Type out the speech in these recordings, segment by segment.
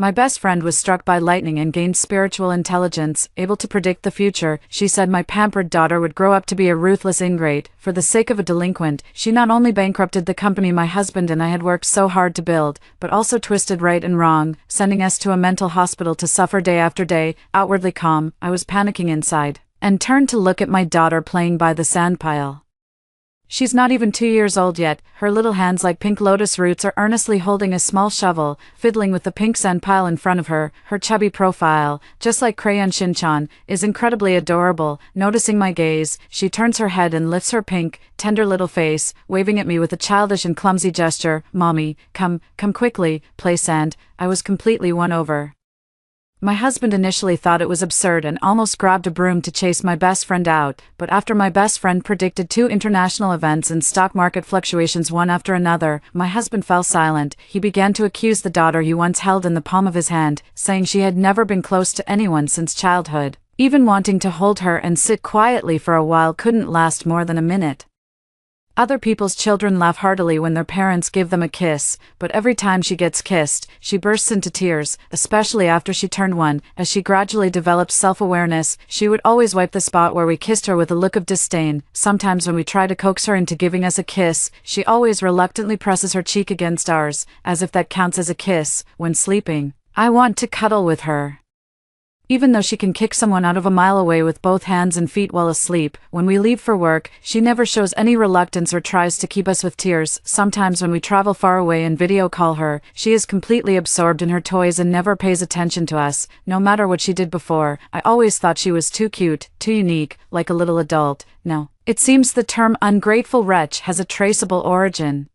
My best friend was struck by lightning and gained spiritual intelligence, able to predict the future. She said my pampered daughter would grow up to be a ruthless ingrate. For the sake of a delinquent, she not only bankrupted the company my husband and I had worked so hard to build, but also twisted right and wrong, sending us to a mental hospital to suffer day after day. Outwardly calm, I was panicking inside, and turned to look at my daughter playing by the sandpile. She's not even 2 years old yet. Her little hands like pink lotus roots are earnestly holding a small shovel, fiddling with the pink sand pile in front of her. Her chubby profile, just like Crayon Shinchan, is incredibly adorable. Noticing my gaze, she turns her head and lifts her pink, tender little face, waving at me with a childish and clumsy gesture. Mommy, come quickly, play sand. I was completely won over. My husband initially thought it was absurd and almost grabbed a broom to chase my best friend out, but after my best friend predicted 2 international events and stock market fluctuations one after another, my husband fell silent. He began to accuse the daughter he once held in the palm of his hand, saying she had never been close to anyone since childhood. Even wanting to hold her and sit quietly for a while couldn't last more than a minute. Other people's children laugh heartily when their parents give them a kiss, but every time she gets kissed, she bursts into tears, especially after she turned 1. As she gradually developed self-awareness, she would always wipe the spot where we kissed her with a look of disdain. Sometimes when we try to coax her into giving us a kiss, she always reluctantly presses her cheek against ours, as if that counts as a kiss. When sleeping, I want to cuddle with her. Even though she can kick someone out of a mile away with both hands and feet while asleep, when we leave for work, she never shows any reluctance or tries to keep us with tears. Sometimes when we travel far away and video call her, she is completely absorbed in her toys and never pays attention to us, no matter what she did before. I always thought she was too cute, too unique, like a little adult. No. It seems the term ungrateful wretch has a traceable origin.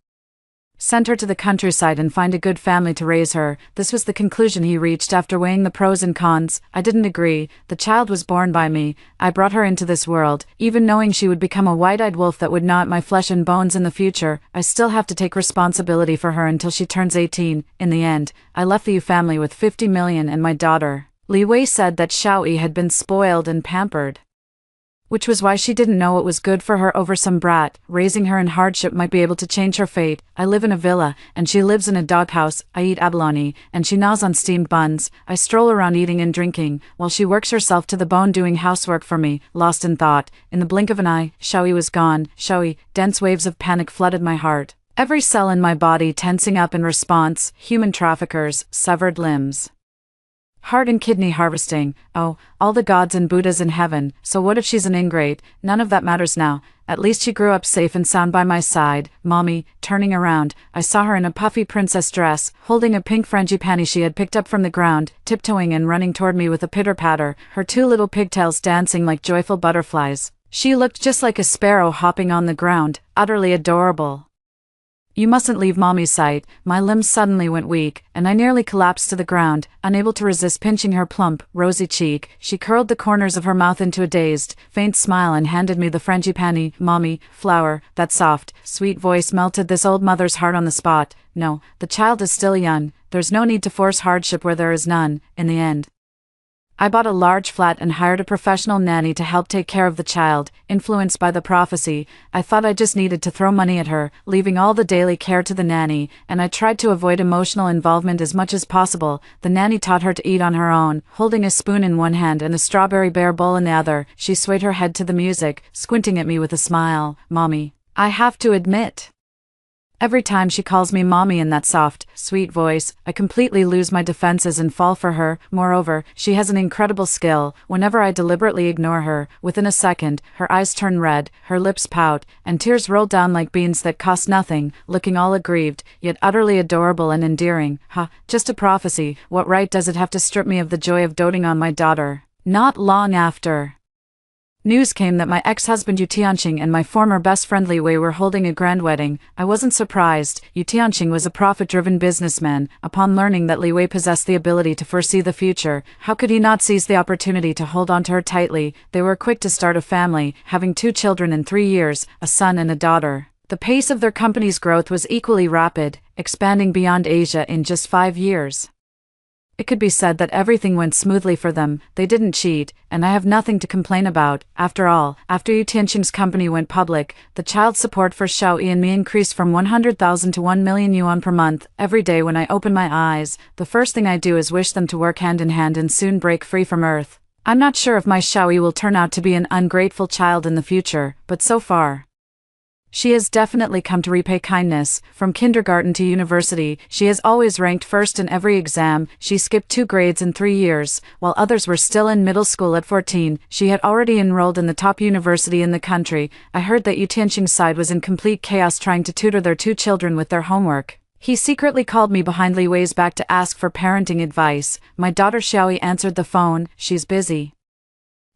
Send her to the countryside and find a good family to raise her. This was the conclusion he reached after weighing the pros and cons. I didn't agree. The child was born by me. I brought her into this world, even knowing she would become a wide-eyed wolf that would gnaw at my flesh and bones in the future. I still have to take responsibility for her until she turns 18. In the end, I left the Yu family with 50 million and my daughter. Li Wei said that Xiaoyi had been spoiled and pampered, which was why she didn't know it was good for her over some brat. Raising her in hardship might be able to change her fate. I live in a villa, and she lives in a doghouse. I eat abalone, and she gnaws on steamed buns. I stroll around eating and drinking, while she works herself to the bone doing housework for me. Lost in thought, in the blink of an eye, Xiaoyi was gone. Xiaoyi, dense waves of panic flooded my heart. Every cell in my body tensing up in response. Human traffickers, severed limbs, heart and kidney harvesting. Oh, all the gods and Buddhas in heaven. So what if she's an ingrate? None of that matters now. At least she grew up safe and sound by my side. Mommy, turning around, I saw her in a puffy princess dress, holding a pink frangipani she had picked up from the ground, tiptoeing and running toward me with a pitter-patter, her 2 little pigtails dancing like joyful butterflies. She looked just like a sparrow hopping on the ground, utterly adorable. You mustn't leave Mommy's sight. My limbs suddenly went weak, and I nearly collapsed to the ground, unable to resist pinching her plump, rosy cheek. She curled the corners of her mouth into a dazed, faint smile and handed me the frangipani. Mommy, flower. That soft, sweet voice melted this old mother's heart on the spot. No, the child is still young. There's no need to force hardship where there is none. In the end, I bought a large flat and hired a professional nanny to help take care of the child. Influenced by the prophecy, I thought I just needed to throw money at her, leaving all the daily care to the nanny, and I tried to avoid emotional involvement as much as possible. The nanny taught her to eat on her own, holding a spoon in one hand and a strawberry bear bowl in the other. She swayed her head to the music, squinting at me with a smile. Mommy, I have to admit, every time she calls me mommy in that soft, sweet voice, I completely lose my defenses and fall for her. Moreover, she has an incredible skill. Whenever I deliberately ignore her, within a second, her eyes turn red, her lips pout, and tears roll down like beans that cost nothing, looking all aggrieved, yet utterly adorable and endearing. Just a prophecy. What right does it have to strip me of the joy of doting on my daughter? Not long after, news came that my ex-husband Yu Tianqing and my former best friend Li Wei were holding a grand wedding. I wasn't surprised. Yu Tianqing was a profit-driven businessman. Upon learning that Li Wei possessed the ability to foresee the future, how could he not seize the opportunity to hold on to her tightly? They were quick to start a family, having 2 children in 3 years, a son and a daughter. The pace of their company's growth was equally rapid, expanding beyond Asia in just 5 years. It could be said that everything went smoothly for them, they didn't cheat, and I have nothing to complain about. After all, after Yu Tianqing's company went public, the child support for Xiaoyi and me increased from 100,000 to 1 million yuan per month. Every day when I open my eyes, the first thing I do is wish them to work hand in hand and soon break free from Earth. I'm not sure if my Xiaoyi will turn out to be an ungrateful child in the future, but so far, she has definitely come to repay kindness. From kindergarten to university, she has always ranked first in every exam. She skipped 2 grades in 3 years, while others were still in middle school at 14. She had already enrolled in the top university in the country. I heard that Yu Tianqing's side was in complete chaos trying to tutor their 2 children with their homework. He secretly called me behind Li Wei's back to ask for parenting advice. My daughter Xiaoyi answered the phone. She's busy.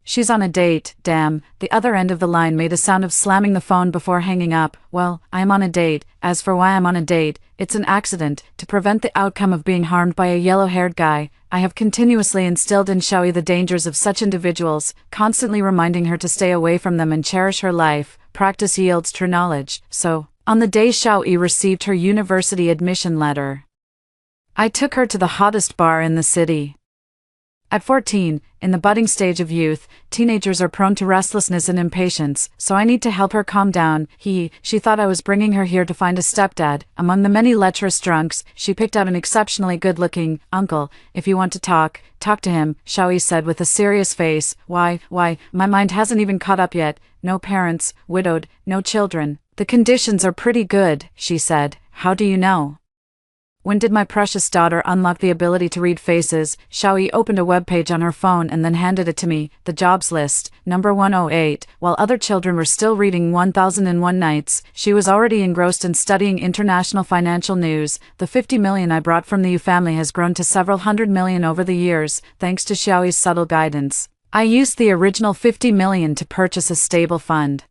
She's on a date. Damn. The other end of the line made a sound of slamming the phone before hanging up. Well, I am on a date. As for why I'm on a date, it's an accident. To prevent the outcome of being harmed by a yellow-haired guy, I have continuously instilled in Xiaoyi the dangers of such individuals, constantly reminding her to stay away from them and cherish her life. Practice yields true knowledge. So, on the day Xiaoyi received her university admission letter, I took her to the hottest bar in the city. At 14, in the budding stage of youth, teenagers are prone to restlessness and impatience, so I need to help her calm down. She thought I was bringing her here to find a stepdad. Among the many lecherous drunks, she picked out an exceptionally good-looking uncle. If you want to talk to him, Xiaoyi said with a serious face. Why, my mind hasn't even caught up yet. No parents, widowed, no children. The conditions are pretty good, she said. How do you know? When did my precious daughter unlock the ability to read faces? Xiaoyi opened a webpage on her phone and then handed it to me. The jobs list, number 108. While other children were still reading 1001 Nights, she was already engrossed in studying international financial news. The 50 million I brought from the Yu family has grown to several hundred million over the years, thanks to Xiaoyi's subtle guidance. I used the original 50 million to purchase a stable fund,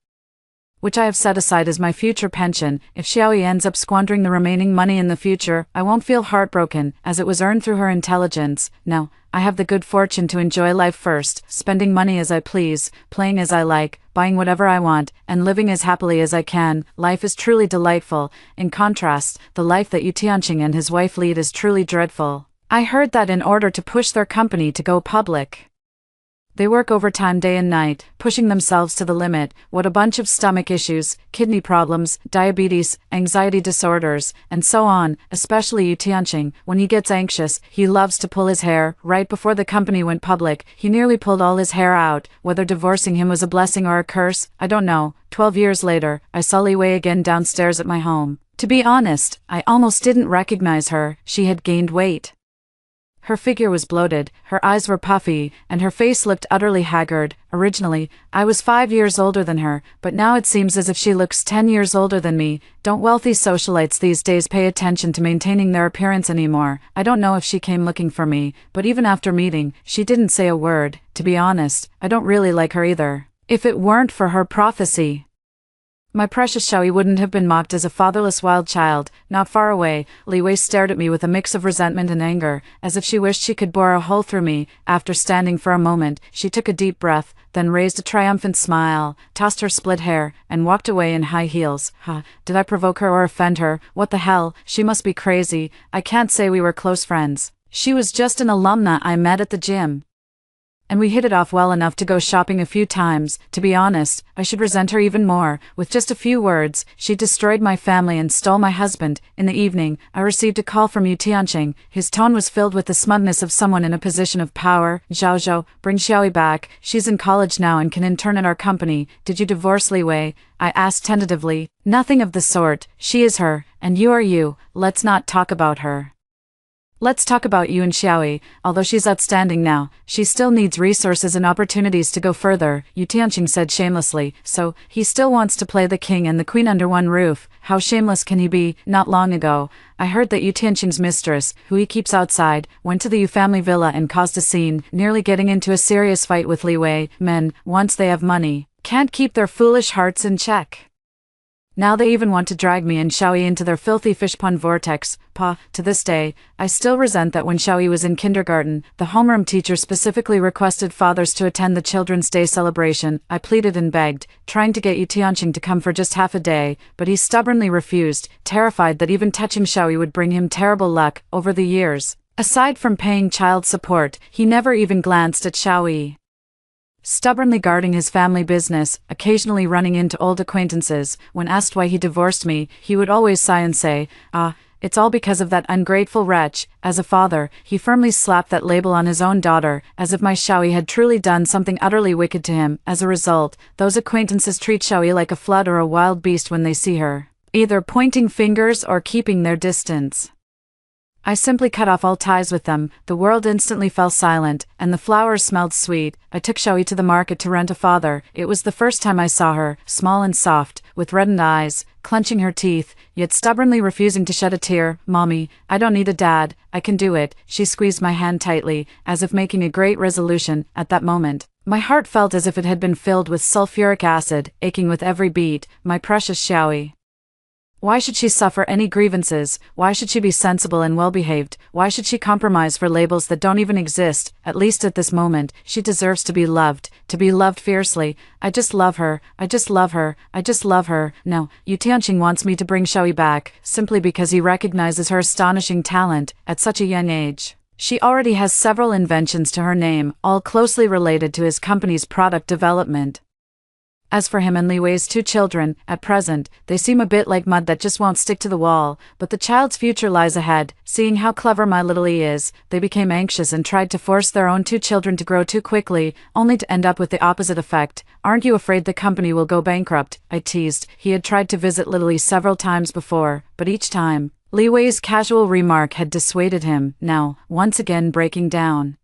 which I have set aside as my future pension. If Xiaoyi ends up squandering the remaining money in the future, I won't feel heartbroken, as it was earned through her intelligence. No, I have the good fortune to enjoy life first, spending money as I please, playing as I like, buying whatever I want, and living as happily as I can. Life is truly delightful. In contrast, the life that Yu Tianqing and his wife lead is truly dreadful. I heard that in order to push their company to go public, they work overtime day and night, pushing themselves to the limit. What a bunch of stomach issues, kidney problems, diabetes, anxiety disorders, and so on. Especially Yu Tianqing, when he gets anxious, he loves to pull his hair. Right before the company went public, he nearly pulled all his hair out. Whether divorcing him was a blessing or a curse, I don't know. 12 years later, I saw Li Wei again downstairs at my home. To be honest, I almost didn't recognize her. She had gained weight. Her figure was bloated, her eyes were puffy, and her face looked utterly haggard. Originally, I was 5 years older than her, but now it seems as if she looks 10 years older than me. Don't wealthy socialites these days pay attention to maintaining their appearance anymore? I don't know if she came looking for me, but even after meeting, she didn't say a word. To be honest, I don't really like her either. If it weren't for her prophecy, my precious Xiaoyi wouldn't have been mocked as a fatherless wild child. Not far away, Li Wei stared at me with a mix of resentment and anger, as if she wished she could bore a hole through me. After standing for a moment, she took a deep breath, then raised a triumphant smile, tossed her split hair, and walked away in high heels. Did I provoke her or offend her? What the hell? She must be crazy. I can't say we were close friends. She was just an alumna I met at the gym, and we hit it off well enough to go shopping a few times. To be honest, I should resent her even more. With just a few words, she destroyed my family and stole my husband. In the evening, I received a call from Yu Tianqing. His tone was filled with the smugness of someone in a position of power. Zhao, bring Xiaoyi back. She's in college now and can intern at our company. Did you divorce Li Wei? I asked tentatively. Nothing of the sort. She is her, and you are you. Let's not talk about her. Let's talk about you and Xiaoyi. Although she's outstanding now, she still needs resources and opportunities to go further, Yu Tianqing said shamelessly. So, he still wants to play the king and the queen under one roof. How shameless can he be? Not long ago, I heard that Yu Tianqing's mistress, who he keeps outside, went to the Yu family villa and caused a scene, nearly getting into a serious fight with Li Wei. Men, once they have money, can't keep their foolish hearts in check. Now they even want to drag me and Xiaoyi into their filthy fishpond vortex. To this day, I still resent that when Xiaoyi was in kindergarten, the homeroom teacher specifically requested fathers to attend the Children's Day celebration. I pleaded and begged, trying to get Yu Tianqing to come for just half a day, but he stubbornly refused, terrified that even touching Xiaoyi would bring him terrible luck. Over the years, Aside from paying child support, he never even glanced at Xiaoyi. Stubbornly guarding his family business, occasionally running into old acquaintances, when asked why he divorced me, he would always sigh and say, it's all because of that ungrateful wretch. As a father, he firmly slapped that label on his own daughter, as if my Xiaoyi had truly done something utterly wicked to him. As a result, those acquaintances treat Xiaoyi like a flood or a wild beast when they see her, either pointing fingers or keeping their distance. I simply cut off all ties with them. The world instantly fell silent, and the flowers smelled sweet. I took Xiaoyi to the market to rent a father. It was the first time I saw her, small and soft, with reddened eyes, clenching her teeth, yet stubbornly refusing to shed a tear. "Mommy, I don't need a dad, I can do it." She squeezed my hand tightly, as if making a great resolution. At that moment, my heart felt as if it had been filled with sulfuric acid, aching with every beat. My precious Xiaoyi. Why should she suffer any grievances? Why should she be sensible and well-behaved? Why should she compromise for labels that don't even exist? At least at this moment, she deserves to be loved fiercely. I just love her, I just love her, I just love her. No, Yu Tianqing wants me to bring Xiaoyi back, simply because he recognizes her astonishing talent, at such a young age. She already has several inventions to her name, all closely related to his company's product development. As for him and Li Wei's 2 children, at present, they seem a bit like mud that just won't stick to the wall, but the child's future lies ahead. Seeing how clever my little Li is, they became anxious and tried to force their own 2 children to grow too quickly, only to end up with the opposite effect. "Aren't you afraid the company will go bankrupt?" I teased. He had tried to visit little Li several times before, but each time, Li Wei's casual remark had dissuaded him, now, once again breaking down.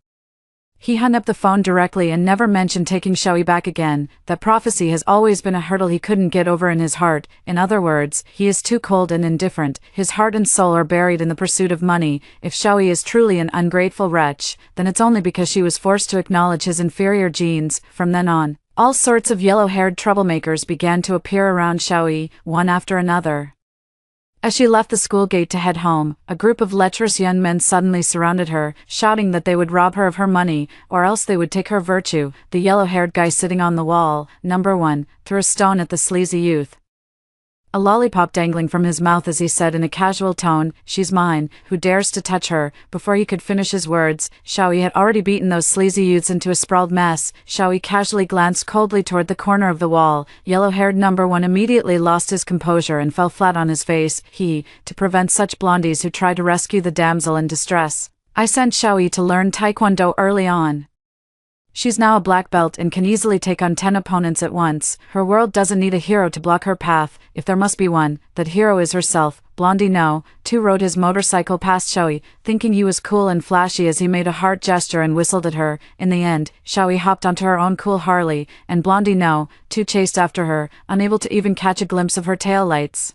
He hung up the phone directly and never mentioned taking Xiaoyi back again. That prophecy has always been a hurdle he couldn't get over in his heart. In other words, he is too cold and indifferent. His heart and soul are buried in the pursuit of money. If Xiaoyi is truly an ungrateful wretch, then it's only because she was forced to acknowledge his inferior genes. From then on, all sorts of yellow-haired troublemakers began to appear around Xiaoyi, one after another. As she left the school gate to head home, a group of lecherous young men suddenly surrounded her, shouting that they would rob her of her money, or else they would take her virtue. The yellow-haired guy sitting on the wall, number 1, threw a stone at the sleazy youth, a lollipop dangling from his mouth as he said in a casual tone, "She's mine, who dares to touch her?" Before he could finish his words, Xiaoyi had already beaten those sleazy youths into a sprawled mess. Xiaoyi casually glanced coldly toward the corner of the wall. Yellow-haired number 1 immediately lost his composure and fell flat on his face. To prevent such blondies who try to rescue the damsel in distress, I sent Xiaoyi to learn Taekwondo early on. She's now a black belt and can easily take on 10 opponents at once. Her world doesn't need a hero to block her path. If there must be one, that hero is herself. Blondie No. 2 rode his motorcycle past Xiaoyi, thinking he was cool and flashy as he made a heart gesture and whistled at her. In the end, Xiaoyi hopped onto her own cool Harley, and Blondie No. 2 chased after her, unable to even catch a glimpse of her tail lights.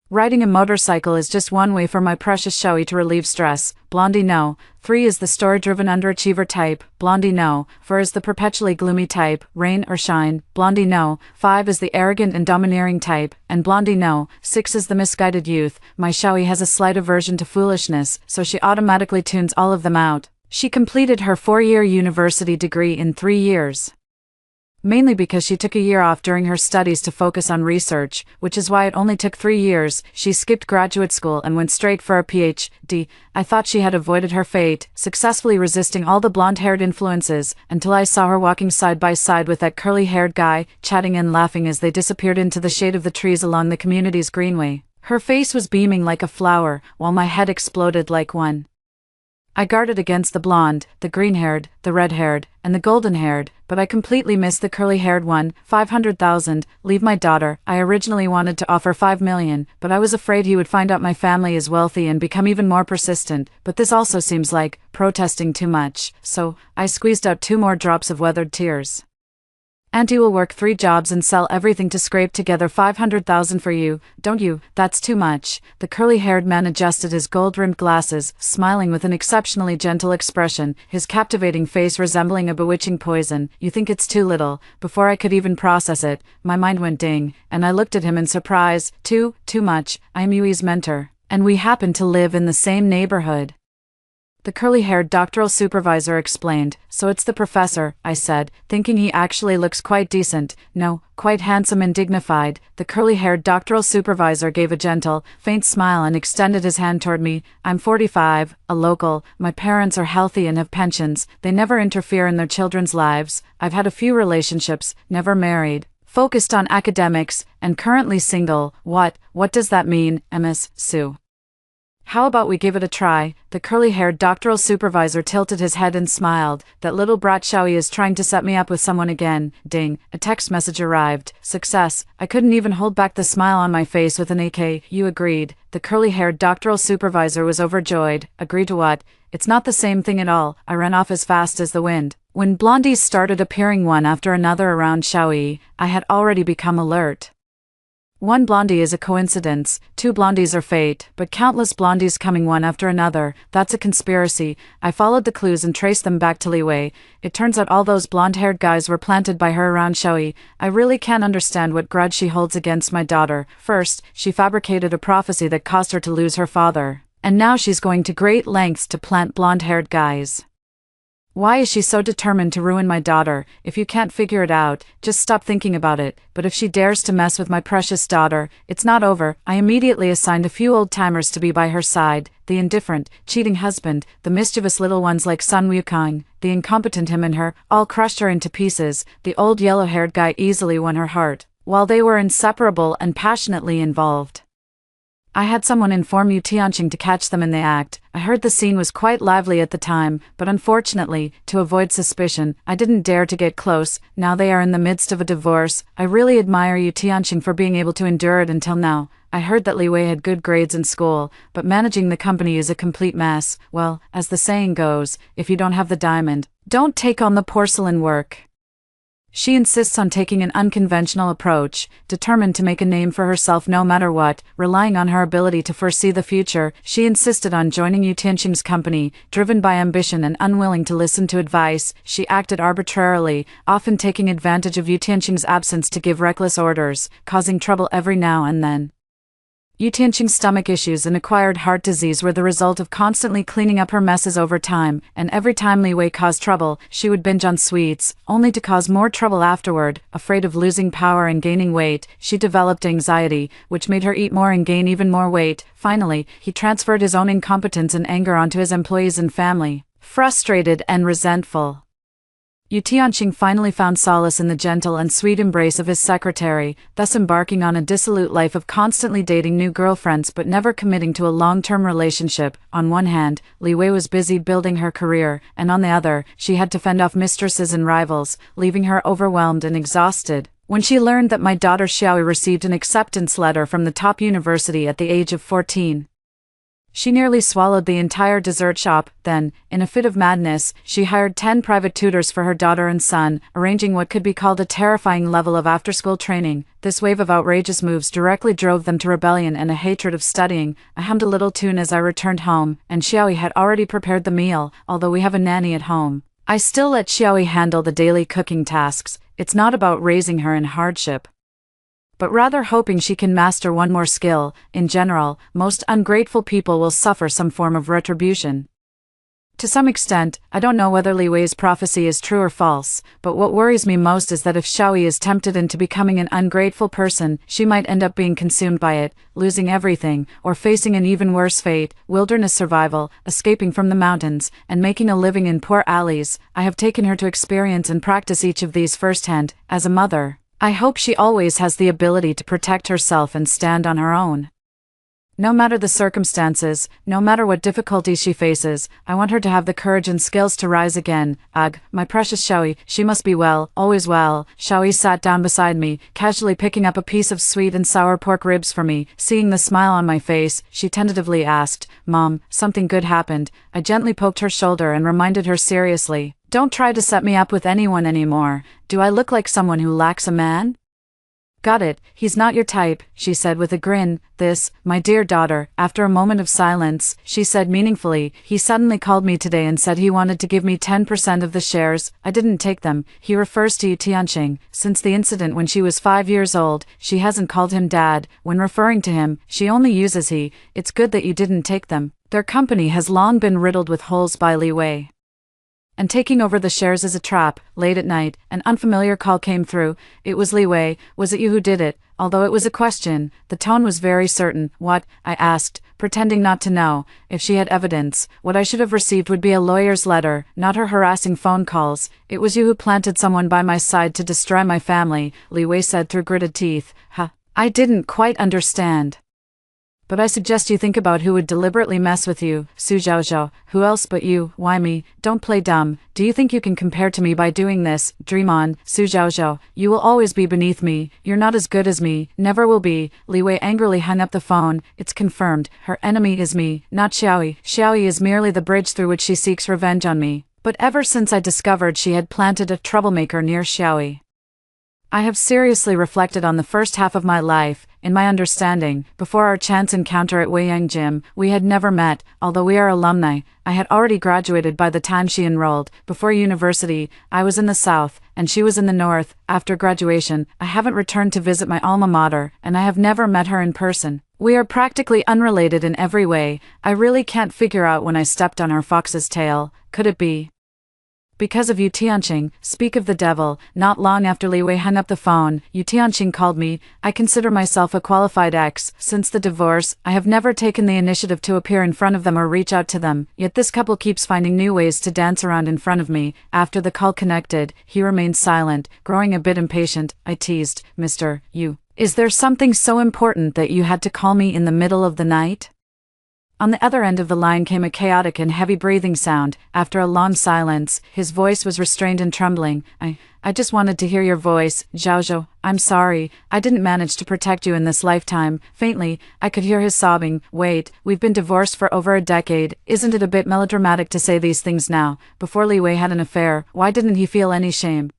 Riding a motorcycle is just one way for my precious Xiaoyi to relieve stress. Blondie No. 3 is the story-driven underachiever type. Blondie No. 4 is the perpetually gloomy type, rain or shine. Blondie No. 5 is the arrogant and domineering type, and Blondie No. 6 is the misguided youth. My Xiaoyi has a slight aversion to foolishness, so she automatically tunes all of them out. She completed her 4-year university degree in 3 years. Mainly because she took a year off during her studies to focus on research, which is why it only took 3 years. She skipped graduate school and went straight for a PhD. I thought she had avoided her fate, successfully resisting all the blonde-haired influences, until I saw her walking side by side with that curly-haired guy, chatting and laughing as they disappeared into the shade of the trees along the community's greenway. Her face was beaming like a flower, while my head exploded like one. I guarded against the blonde, the green-haired, the red-haired, and the golden-haired, but I completely missed the curly-haired one. 500,000, leave my daughter. I originally wanted to offer 5 million, but I was afraid he would find out my family is wealthy and become even more persistent, but this also seems like protesting too much, so I squeezed out 2 more drops of weathered tears. Auntie will work 3 jobs and sell everything to scrape together 500,000 for you, don't you? That's too much. The curly-haired man adjusted his gold-rimmed glasses, smiling with an exceptionally gentle expression, his captivating face resembling a bewitching poison. You think it's too little? Before I could even process it, my mind went ding, and I looked at him in surprise. Too much. I'm Yui's mentor, and we happen to live in the same neighborhood. The curly-haired doctoral supervisor explained. So it's the professor, I said, thinking he actually looks quite decent. No, quite handsome and dignified. The curly-haired doctoral supervisor gave a gentle, faint smile and extended his hand toward me. I'm 45, a local. My parents are healthy and have pensions. They never interfere in their children's lives. I've had a few relationships, never married. Focused on academics, and currently single. What does that mean, Ms. Sue? How about we give it a try? The curly-haired doctoral supervisor tilted his head and smiled. That little brat Xiaoyi is trying to set me up with someone again. Ding, a text message arrived. Success. I couldn't even hold back the smile on my face with an AK. You agreed. The curly-haired doctoral supervisor was overjoyed. Agree to what? It's not the same thing at all. I ran off as fast as the wind. When blondies started appearing one after another around Xiaoyi, I had already become alert. One blondie is a coincidence, two blondies are fate, but countless blondies coming one after another, that's a conspiracy. I followed the clues and traced them back to Li Wei. It turns out all those blonde-haired guys were planted by her around Xiaoyi. I really can't understand what grudge she holds against my daughter. First, she fabricated a prophecy that caused her to lose her father. And now she's going to great lengths to plant blonde-haired guys. Why is she so determined to ruin my daughter? If you can't figure it out, just stop thinking about it. But if she dares to mess with my precious daughter, it's not over. I immediately assigned a few old-timers to be by her side. The indifferent, cheating husband, the mischievous little ones like Sun Wukong, the incompetent him and her, all crushed her into pieces. The old yellow-haired guy easily won her heart, while they were inseparable and passionately involved. I had someone inform Yu Tianqing to catch them in the act. I heard the scene was quite lively at the time, but unfortunately, to avoid suspicion, I didn't dare to get close. Now they are in the midst of a divorce. I really admire Yu Tianqing for being able to endure it until now. I heard that Li Wei had good grades in school, but managing the company is a complete mess. Well, as the saying goes, if you don't have the diamond, don't take on the porcelain work. She insists on taking an unconventional approach, determined to make a name for herself no matter what, relying on her ability to foresee the future. She insisted on joining Yu Tianqing's company, driven by ambition and unwilling to listen to advice. She acted arbitrarily, often taking advantage of Yu Tianqing's absence to give reckless orders, causing trouble every now and then. Yu Tianqing's stomach issues and acquired heart disease were the result of constantly cleaning up her messes over time, and every time Li Wei caused trouble, she would binge on sweets, only to cause more trouble afterward. Afraid of losing power and gaining weight, she developed anxiety, which made her eat more and gain even more weight. Finally, he transferred his own incompetence and anger onto his employees and family. Frustrated and resentful, Yu Tianqing finally found solace in the gentle and sweet embrace of his secretary, thus embarking on a dissolute life of constantly dating new girlfriends but never committing to a long-term relationship. On one hand, Li Wei was busy building her career, and on the other, she had to fend off mistresses and rivals, leaving her overwhelmed and exhausted. When she learned that my daughter Xiaoyi received an acceptance letter from the top university at the age of 14, she nearly swallowed the entire dessert shop. Then, in a fit of madness, she hired 10 private tutors for her daughter and son, arranging what could be called a terrifying level of after-school training. This wave of outrageous moves directly drove them to rebellion and a hatred of studying. I hummed a little tune as I returned home, and Xiaoyi had already prepared the meal. Although we have a nanny at home, I still let Xiaoyi handle the daily cooking tasks. It's not about raising her in hardship, but rather hoping she can master one more skill. In general, most ungrateful people will suffer some form of retribution. To some extent, I don't know whether Li Wei's prophecy is true or false, but what worries me most is that if Xiaoyi is tempted into becoming an ungrateful person, she might end up being consumed by it, losing everything, or facing an even worse fate, wilderness survival, escaping from the mountains, and making a living in poor alleys. I have taken her to experience and practice each of these firsthand. As a mother, I hope she always has the ability to protect herself and stand on her own. No matter the circumstances, no matter what difficulties she faces, I want her to have the courage and skills to rise again. Ugh, my precious Xiaoyi, she must be well, always well. Xiaoyi sat down beside me, casually picking up a piece of sweet and sour pork ribs for me. Seeing the smile on my face, she tentatively asked, "Mom, something good happened." I gently poked her shoulder and reminded her seriously, "Don't try to set me up with anyone anymore. Do I look like someone who lacks a man?" Got it, he's not your type, she said with a grin. This, my dear daughter, after a moment of silence, she said meaningfully, he suddenly called me today and said he wanted to give me 10% of the shares. I didn't take them. He refers to Yu Tianqing. Since the incident when she was 5 years old, she hasn't called him dad. When referring to him, she only uses he. It's good that you didn't take them. Their company has long been riddled with holes by Li Wei. And taking over the shares is a trap. Late at night, an unfamiliar call came through. It was Li Wei. Was it you who did it? Although it was a question, the tone was very certain. What? I asked, pretending not to know. If she had evidence, what I should have received would be a lawyer's letter, not her harassing phone calls. It was you who planted someone by my side to destroy my family, Li Wei said through gritted teeth. Huh. I didn't quite understand. But I suggest you think about who would deliberately mess with you, Su Zhaozhou. Who else but you? Why me? Don't play dumb. Do you think you can compare to me by doing this? Dream on, Su Zhaozhou. You will always be beneath me. You're not as good as me. Never will be. Li Wei angrily hung up the phone. It's confirmed. Her enemy is me, not Xiaoyi. Xiaoyi is merely the bridge through which she seeks revenge on me. But ever since I discovered she had planted a troublemaker near Xiaoyi, I have seriously reflected on the first half of my life. In my understanding, before our chance encounter at Weiyang Gym, we had never met. Although we are alumni, I had already graduated by the time she enrolled. Before university, I was in the south, and she was in the north. After graduation, I haven't returned to visit my alma mater, and I have never met her in person. We are practically unrelated in every way. I really can't figure out when I stepped on her fox's tail. Could it be because of Yu Tianqing? Speak of the devil. Not long after Li Wei hung up the phone, Yu Tianqing called me. I consider myself a qualified ex. Since the divorce, I have never taken the initiative to appear in front of them or reach out to them, yet this couple keeps finding new ways to dance around in front of me. After the call connected, he remained silent, growing a bit impatient. I teased, Mr. Yu, is there something so important that you had to call me in the middle of the night? On the other end of the line came a chaotic and heavy breathing sound. After a long silence, his voice was restrained and trembling. I just wanted to hear your voice, Zhaozhou. I'm sorry, I didn't manage to protect you in this lifetime. Faintly, I could hear his sobbing. Wait, we've been divorced for over a decade. Isn't it a bit melodramatic to say these things now? Before Li Wei had an affair, why didn't he feel any shame?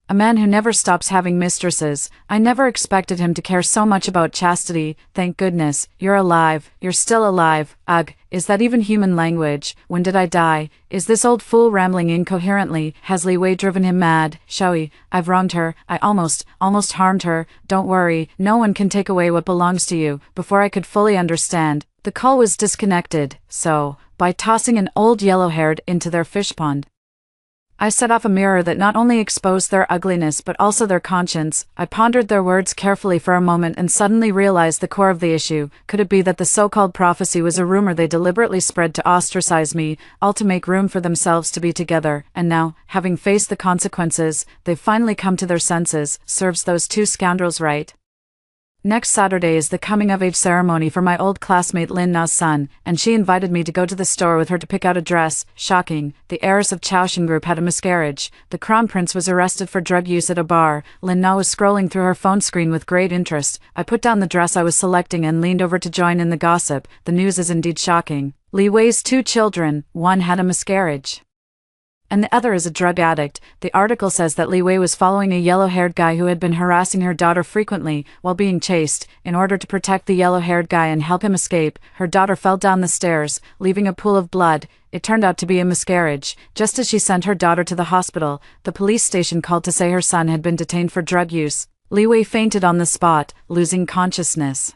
A man who never stops having mistresses. I never expected him to care so much about chastity. Thank goodness, you're alive. You're still alive. Ugh, is that even human language? When did I die? Is this old fool rambling incoherently? Has Li Wei driven him mad? Xiaoyi, I've wronged her. I almost harmed her. Don't worry, no one can take away what belongs to you. Before I could fully understand, the call was disconnected. So, by tossing an old yellow-haired into their fish pond, I set off a mirror that not only exposed their ugliness but also their conscience. I pondered their words carefully for a moment and suddenly realized the core of the issue. Could it be that the so-called prophecy was a rumor they deliberately spread to ostracize me, all to make room for themselves to be together? And now, having faced the consequences, they've finally come to their senses. Serves those two scoundrels right. Next Saturday is the coming-of-age ceremony for my old classmate Lin Na's son, and she invited me to go to the store with her to pick out a dress. Shocking, the heiress of Chaoxing Group had a miscarriage. The crown prince was arrested for drug use at a bar. Lin Na was scrolling through her phone screen with great interest. I put down the dress I was selecting and leaned over to join in the gossip. The news is indeed shocking. Li Wei's 2 children, one had a miscarriage, and the other is a drug addict. The article says that Li Wei was following a yellow-haired guy who had been harassing her daughter frequently while being chased. In order to protect the yellow-haired guy and help him escape, her daughter fell down the stairs, leaving a pool of blood. It turned out to be a miscarriage. Just as she sent her daughter to the hospital, the police station called to say her son had been detained for drug use. Li Wei fainted on the spot, losing consciousness.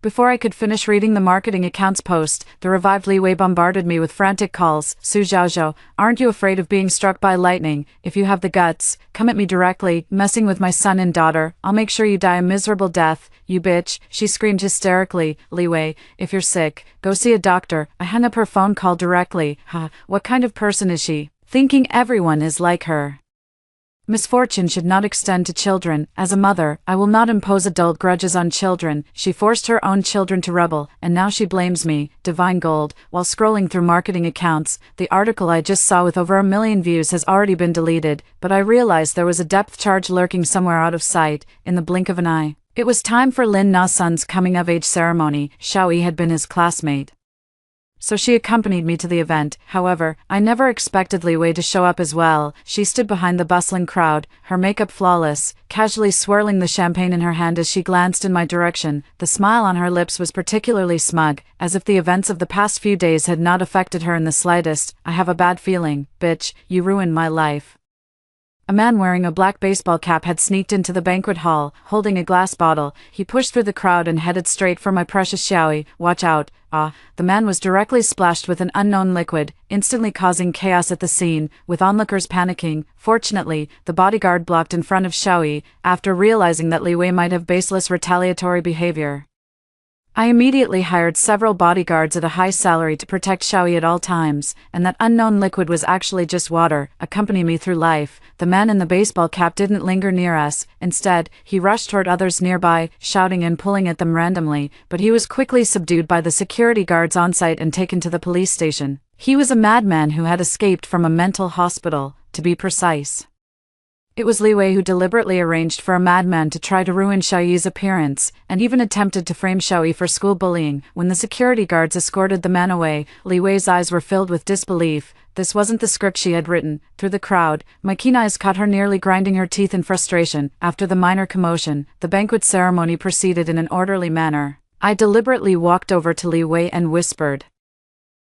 Before I could finish reading the marketing accounts post, the revived Li Wei bombarded me with frantic calls. Su Zhaozhou, aren't you afraid of being struck by lightning? If you have the guts, come at me directly. Messing with my son and daughter, I'll make sure you die a miserable death. You bitch, she screamed hysterically. Li Wei, if you're sick, go see a doctor. I hung up her phone call directly. What kind of person is she? Thinking everyone is like her. Misfortune should not extend to children. As a mother, I will not impose adult grudges on children. She forced her own children to rebel, and now she blames me. Divine gold. While scrolling through marketing accounts, the article I just saw with over 1 million views has already been deleted, but I realized there was a depth charge lurking somewhere out of sight. In the blink of an eye, it was time for Lin Na's son's coming-of-age ceremony. Xiaoyi had been his classmate. So she accompanied me to the event. However, I never expected Li Wei to show up as well. She stood behind the bustling crowd, her makeup flawless, casually swirling the champagne in her hand as she glanced in my direction. The smile on her lips was particularly smug, as if the events of the past few days had not affected her in the slightest. I have a bad feeling, bitch, you ruined my life. A man wearing a black baseball cap had sneaked into the banquet hall, holding a glass bottle. He pushed through the crowd and headed straight for my precious Xiaoyi. Watch out. The man was directly splashed with an unknown liquid, instantly causing chaos at the scene, with onlookers panicking. Fortunately, the bodyguard blocked in front of Xiaoyi, after realizing that Li Wei might have baseless retaliatory behavior. I immediately hired several bodyguards at a high salary to protect Xiaoyi at all times, and that unknown liquid was actually just water. Accompany me through life. The man in the baseball cap didn't linger near us. Instead, he rushed toward others nearby, shouting and pulling at them randomly, but he was quickly subdued by the security guards on site and taken to the police station. He was a madman who had escaped from a mental hospital, to be precise. It was Li Wei who deliberately arranged for a madman to try to ruin Xiaoyi's appearance, and even attempted to frame Xiaoyi for school bullying. When the security guards escorted the man away, Li Wei's eyes were filled with disbelief. This wasn't the script she had written. Through the crowd, my keen eyes caught her nearly grinding her teeth in frustration. After the minor commotion, the banquet ceremony proceeded in an orderly manner. I deliberately walked over to Li Wei and whispered,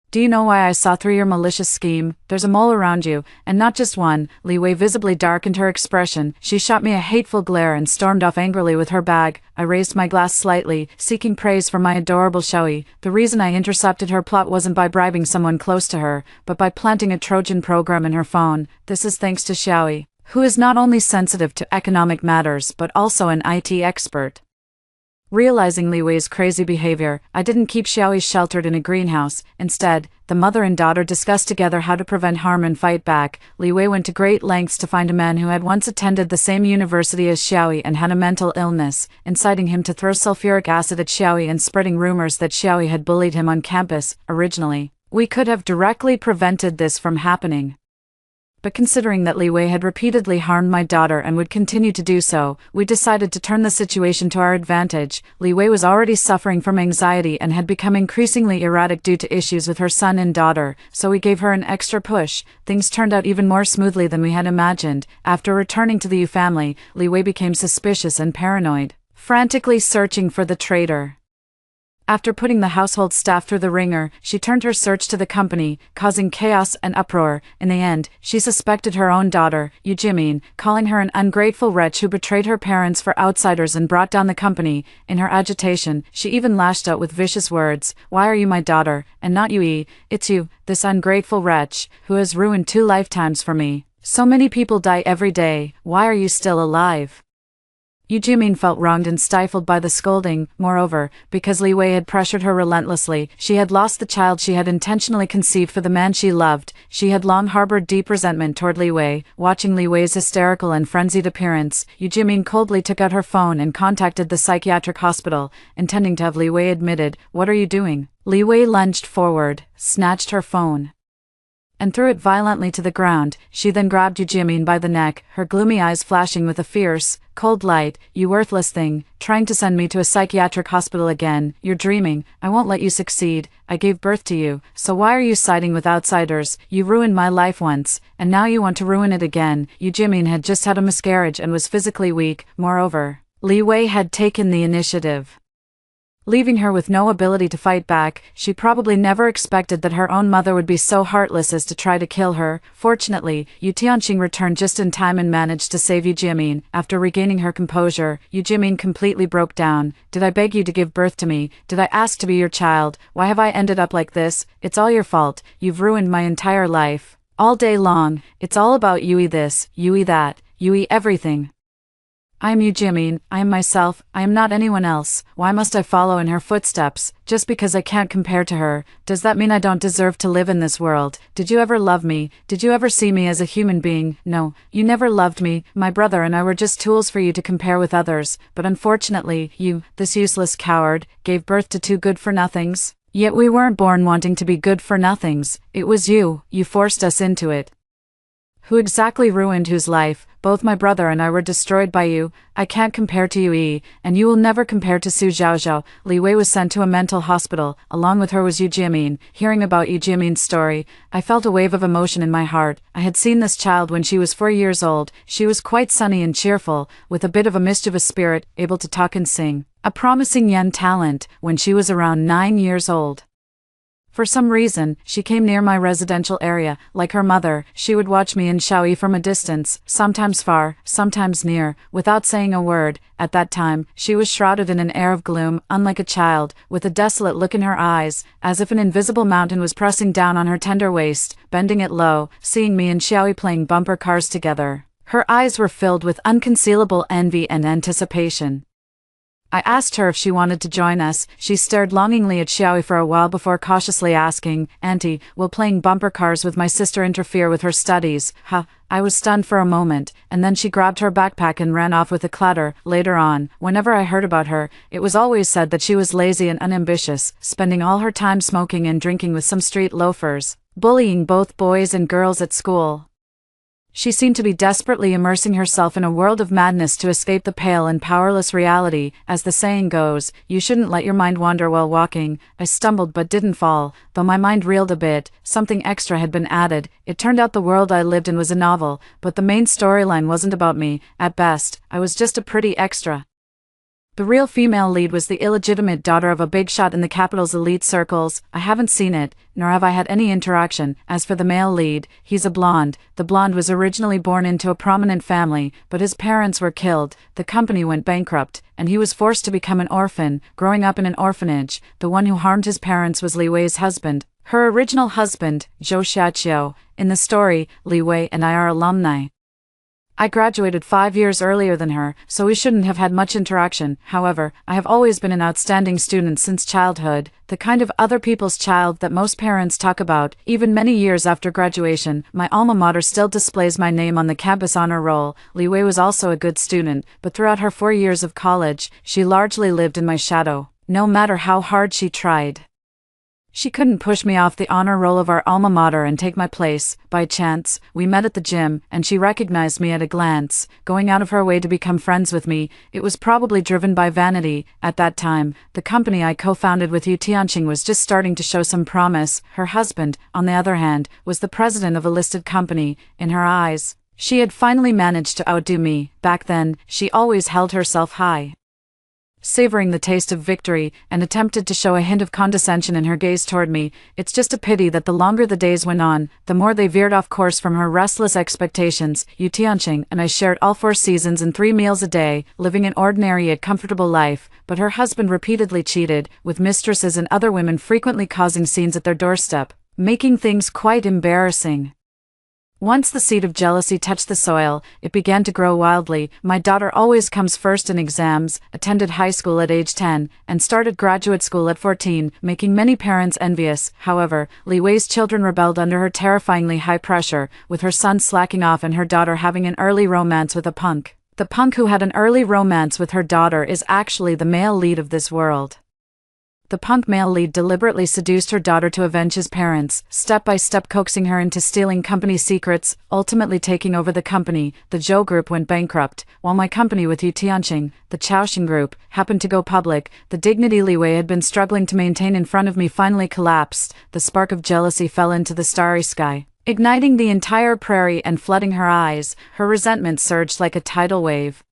"Do you know why I saw through your malicious scheme? There's a mole around you, and not just one." Li Wei visibly darkened her expression. She shot me a hateful glare and stormed off angrily with her bag. I raised my glass slightly, seeking praise for my adorable Xiaoyi. The reason I intercepted her plot wasn't by bribing someone close to her, but by planting a Trojan program in her phone. This is thanks to Xiaoyi, who is not only sensitive to economic matters but also an IT expert. Realizing Li Wei's crazy behavior, I didn't keep Xiaoyi sheltered in a greenhouse. Instead, the mother and daughter discussed together how to prevent harm and fight back. Li Wei went to great lengths to find a man who had once attended the same university as Xiaoyi and had a mental illness, inciting him to throw sulfuric acid at Xiaoyi and spreading rumors that Xiaoyi had bullied him on campus. Originally, we could have directly prevented this from happening. But considering that Li Wei had repeatedly harmed my daughter and would continue to do so, we decided to turn the situation to our advantage. Li Wei was already suffering from anxiety and had become increasingly erratic due to issues with her son and daughter, so we gave her an extra push. Things turned out even more smoothly than we had imagined. After returning to the Yu family, Li Wei became suspicious and paranoid, frantically searching for the traitor. After putting the household staff through the ringer, she turned her search to the company, causing chaos and uproar. In the end, she suspected her own daughter, Yu Jimin, calling her an ungrateful wretch who betrayed her parents for outsiders and brought down the company. In her agitation, she even lashed out with vicious words. "Why are you my daughter, and not Yui? It's you, this ungrateful wretch, who has ruined 2 lifetimes for me. So many people die every day, why are you still alive?" Yu Jimin felt wronged and stifled by the scolding. Moreover, because Li Wei had pressured her relentlessly, she had lost the child she had intentionally conceived for the man she loved. She had long harbored deep resentment toward Li Wei. Watching Li Wei's hysterical and frenzied appearance, Yu Jimin coldly took out her phone and contacted the psychiatric hospital, intending to have Li Wei admitted. "What are you doing?" Li Wei lunged forward, snatched her phone, and threw it violently to the ground. She then grabbed Yu Jimin by the neck, her gloomy eyes flashing with a fierce, cold light. "You worthless thing, trying to send me to a psychiatric hospital again. You're dreaming. I won't let you succeed. I gave birth to you, so why are you siding with outsiders? You ruined my life once, and now you want to ruin it again." Yu Jimin had just had a miscarriage and was physically weak. Moreover, Li Wei had taken the initiative, leaving her with no ability to fight back. She probably never expected that her own mother would be so heartless as to try to kill her. Fortunately, Yu Tianqing returned just in time and managed to save Yu Jimin. After regaining her composure, Yu Jimin completely broke down. "Did I beg you to give birth to me? Did I ask to be your child? Why have I ended up like this? It's all your fault. You've ruined my entire life. All day long, it's all about Yui this, Yui that, Yui everything. I am Yu Jimin, I am myself, I am not anyone else. Why must I follow in her footsteps, just because I can't compare to her? Does that mean I don't deserve to live in this world? Did you ever love me? Did you ever see me as a human being? No, you never loved me. My brother and I were just tools for you to compare with others, but unfortunately, you, this useless coward, gave birth to 2 good-for-nothings. Yet we weren't born wanting to be good-for-nothings. It was you forced us into it." Who exactly ruined whose life? Both my brother and I were destroyed by you. I can't compare to you, and you will never compare to Su Zhaozhao. Li Wei was sent to a mental hospital. Along with her was Yu Jiamin. Hearing about Yu Jiamin's story, I felt a wave of emotion in my heart. I had seen this child when she was 4 years old. She was quite sunny and cheerful, with a bit of a mischievous spirit, able to talk and sing. A promising young talent when she was around 9 years old. For some reason, she came near my residential area. Like her mother, she would watch me and Xiaoyi from a distance, sometimes far, sometimes near, without saying a word. At that time, she was shrouded in an air of gloom, unlike a child, with a desolate look in her eyes, as if an invisible mountain was pressing down on her tender waist, bending it low, seeing me and Xiaoyi playing bumper cars together. Her eyes were filled with unconcealable envy and anticipation. I asked her if she wanted to join us. She stared longingly at Xiaoyi for a while before cautiously asking, "Auntie, will playing bumper cars with my sister interfere with her studies?" I was stunned for a moment, and then she grabbed her backpack and ran off with a clatter. Later on, whenever I heard about her, it was always said that she was lazy and unambitious, spending all her time smoking and drinking with some street loafers, bullying both boys and girls at school. She seemed to be desperately immersing herself in a world of madness to escape the pale and powerless reality. As the saying goes, you shouldn't let your mind wander while walking. I stumbled but didn't fall, though my mind reeled a bit. Something extra had been added. It turned out the world I lived in was a novel, but the main storyline wasn't about me. At best, I was just a pretty extra. The real female lead was the illegitimate daughter of a big shot in the capital's elite circles. I haven't seen it, nor have I had any interaction. As for the male lead, he's a blonde. The blonde was originally born into a prominent family, but his parents were killed, the company went bankrupt, and he was forced to become an orphan, growing up in an orphanage. The one who harmed his parents was Li Wei's husband. Her original husband, Zhou Xiaqiu. In the story, Li Wei and I are alumni. I graduated 5 years earlier than her, so we shouldn't have had much interaction. However, I have always been an outstanding student since childhood, the kind of other people's child that most parents talk about. Even many years after graduation, my alma mater still displays my name on the campus honor roll. Li Wei was also a good student, but throughout her 4 years of college, she largely lived in my shadow. No matter how hard she tried, she couldn't push me off the honor roll of our alma mater and take my place. By chance, we met at the gym, and she recognized me at a glance, going out of her way to become friends with me. It was probably driven by vanity. At that time, the company I co-founded with Yu Tianqing was just starting to show some promise. Her husband, on the other hand, was the president of a listed company. In her eyes, she had finally managed to outdo me. Back then, she always held herself high, savoring the taste of victory, and attempted to show a hint of condescension in her gaze toward me. It's just a pity that the longer the days went on, the more they veered off course from her restless expectations. Yu Tianqing and I shared all 4 seasons and 3 meals a day, living an ordinary yet comfortable life, but her husband repeatedly cheated, with mistresses and other women frequently causing scenes at their doorstep, making things quite embarrassing. Once the seed of jealousy touched the soil, it began to grow wildly. My daughter always comes first in exams, attended high school at age 10, and started graduate school at 14, making many parents envious. However, Li Wei's children rebelled under her terrifyingly high pressure, with her son slacking off and her daughter having an early romance with a punk. The punk who had an early romance with her daughter is actually the male lead of this world. The punk male lead deliberately seduced her daughter to avenge his parents, step by step coaxing her into stealing company secrets, ultimately taking over the company. The Zhou Group went bankrupt, while my company with Yu Tianqing, the Chaoxing Group, happened to go public. The dignity Li Wei had been struggling to maintain in front of me finally collapsed. The spark of jealousy fell into the starry sky, igniting the entire prairie and flooding her eyes. Her resentment surged like a tidal wave,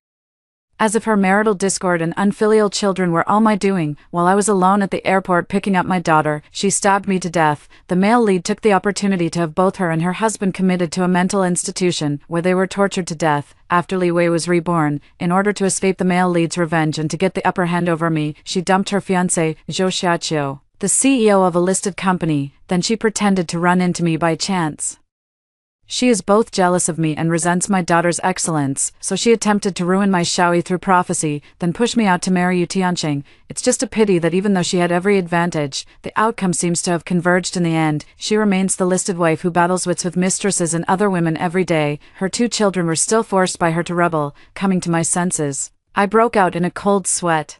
as if her marital discord and unfilial children were all my doing. While I was alone at the airport picking up my daughter, she stabbed me to death. The male lead took the opportunity to have both her and her husband committed to a mental institution, where they were tortured to death. After Li Wei was reborn, in order to escape the male lead's revenge and to get the upper hand over me, she dumped her fiancé, Zhou Xiaqiu, the CEO of a listed company. Then she pretended to run into me by chance. She is both jealous of me and resents my daughter's excellence, so she attempted to ruin my Xiaoyi through prophecy, then push me out to marry Yu Tianqing. It's just a pity that even though she had every advantage, the outcome seems to have converged in the end. She remains the listed wife who battles wits with mistresses and other women every day. Her 2 children were still forced by her to rebel. Coming to my senses, I broke out in a cold sweat.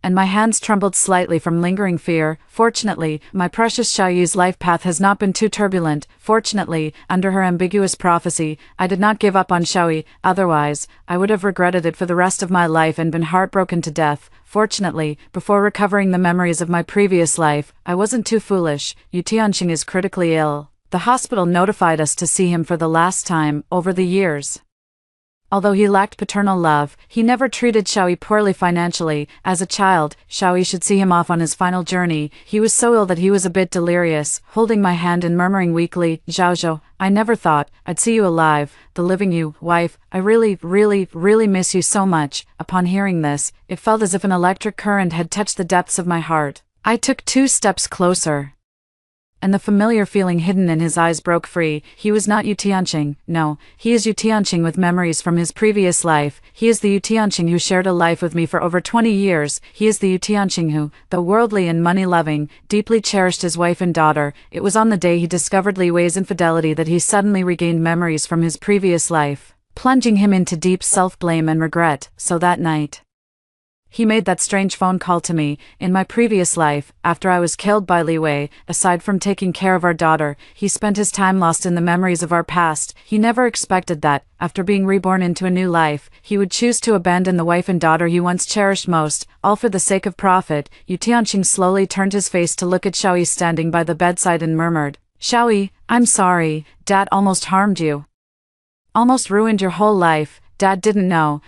and my hands trembled slightly from lingering fear. Fortunately, my precious Xiaoyi's life path has not been too turbulent. Fortunately, under her ambiguous prophecy, I did not give up on Xiaoyi, otherwise, I would have regretted it for the rest of my life and been heartbroken to death. Fortunately, before recovering the memories of my previous life, I wasn't too foolish. Yu Tianqing is critically ill. The hospital notified us to see him for the last time. Over the years, although he lacked paternal love, he never treated Xiaoyi poorly financially. As a child, Xiaoyi should see him off on his final journey. He was so ill that he was a bit delirious, holding my hand and murmuring weakly, "Zhaozhou, I never thought I'd see you alive, the living you, wife. I really, really, really miss you so much." Upon hearing this, it felt as if an electric current had touched the depths of my heart. I took 2 steps closer, and the familiar feeling hidden in his eyes broke free. He was not Yu Tianqing. No, he is Yu Tianqing with memories from his previous life. He is the Yu Tianqing who shared a life with me for over 20 years. He is the Yu Tianqing who, though worldly and money-loving, deeply cherished his wife and daughter. It was on the day he discovered Li Wei's infidelity that he suddenly regained memories from his previous life, plunging him into deep self-blame and regret. So that night, he made that strange phone call to me. In my previous life, after I was killed by Li Wei, aside from taking care of our daughter, he spent his time lost in the memories of our past. He never expected that, after being reborn into a new life, he would choose to abandon the wife and daughter he once cherished most, all for the sake of profit. Yu Tianqing slowly turned his face to look at Xiaoyi standing by the bedside and murmured, "Xiaoyi, I'm sorry. Dad almost harmed you. Almost ruined your whole life. Dad didn't know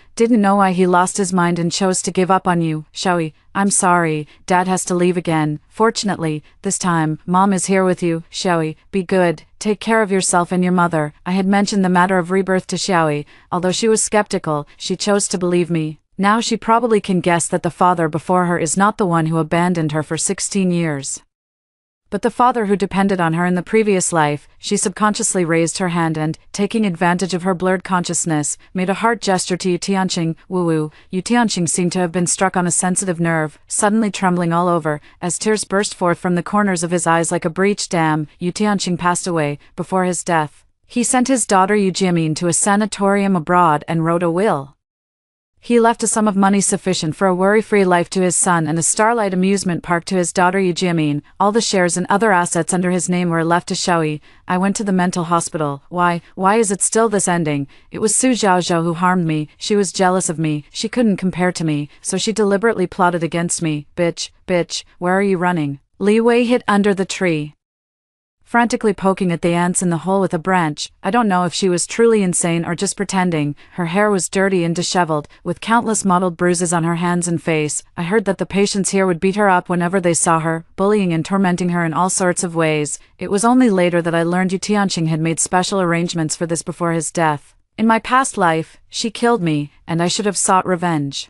why he lost his mind and chose to give up on you. Xiaoyi, I'm sorry. Dad has to leave again. Fortunately, this time, Mom is here with you. Xiaoyi, be good. Take care of yourself and your mother." I had mentioned the matter of rebirth to Xiaoyi. Although she was skeptical, she chose to believe me. Now she probably can guess that the father before her is not the one who abandoned her for 16 years. But the father who depended on her in the previous life. She subconsciously raised her hand and, taking advantage of her blurred consciousness, made a heart gesture to Yu Tianqing. Woo-woo. Yu Tianqing seemed to have been struck on a sensitive nerve, suddenly trembling all over, as tears burst forth from the corners of his eyes like a breached dam. Yu Tianqing passed away. Before his death, he sent his daughter Yu Jimin to a sanatorium abroad and wrote a will. He left a sum of money sufficient for a worry-free life to his son and a starlight amusement park to his daughter Yu Jimin. All the shares and other assets under his name were left to Xiaoyi. I went to the mental hospital. Why is it still this ending? It was Su Zhaozhou who harmed me. She was jealous of me. She couldn't compare to me, so she deliberately plotted against me. Bitch, where are you running? Li Wei hid under the tree, frantically poking at the ants in the hole with a branch. I don't know if she was truly insane or just pretending. Her hair was dirty and disheveled, with countless mottled bruises on her hands and face. I heard that the patients here would beat her up whenever they saw her, bullying and tormenting her in all sorts of ways. It was only later that I learned Yu Tianqing had made special arrangements for this before his death. In my past life, she killed me, and I should have sought revenge.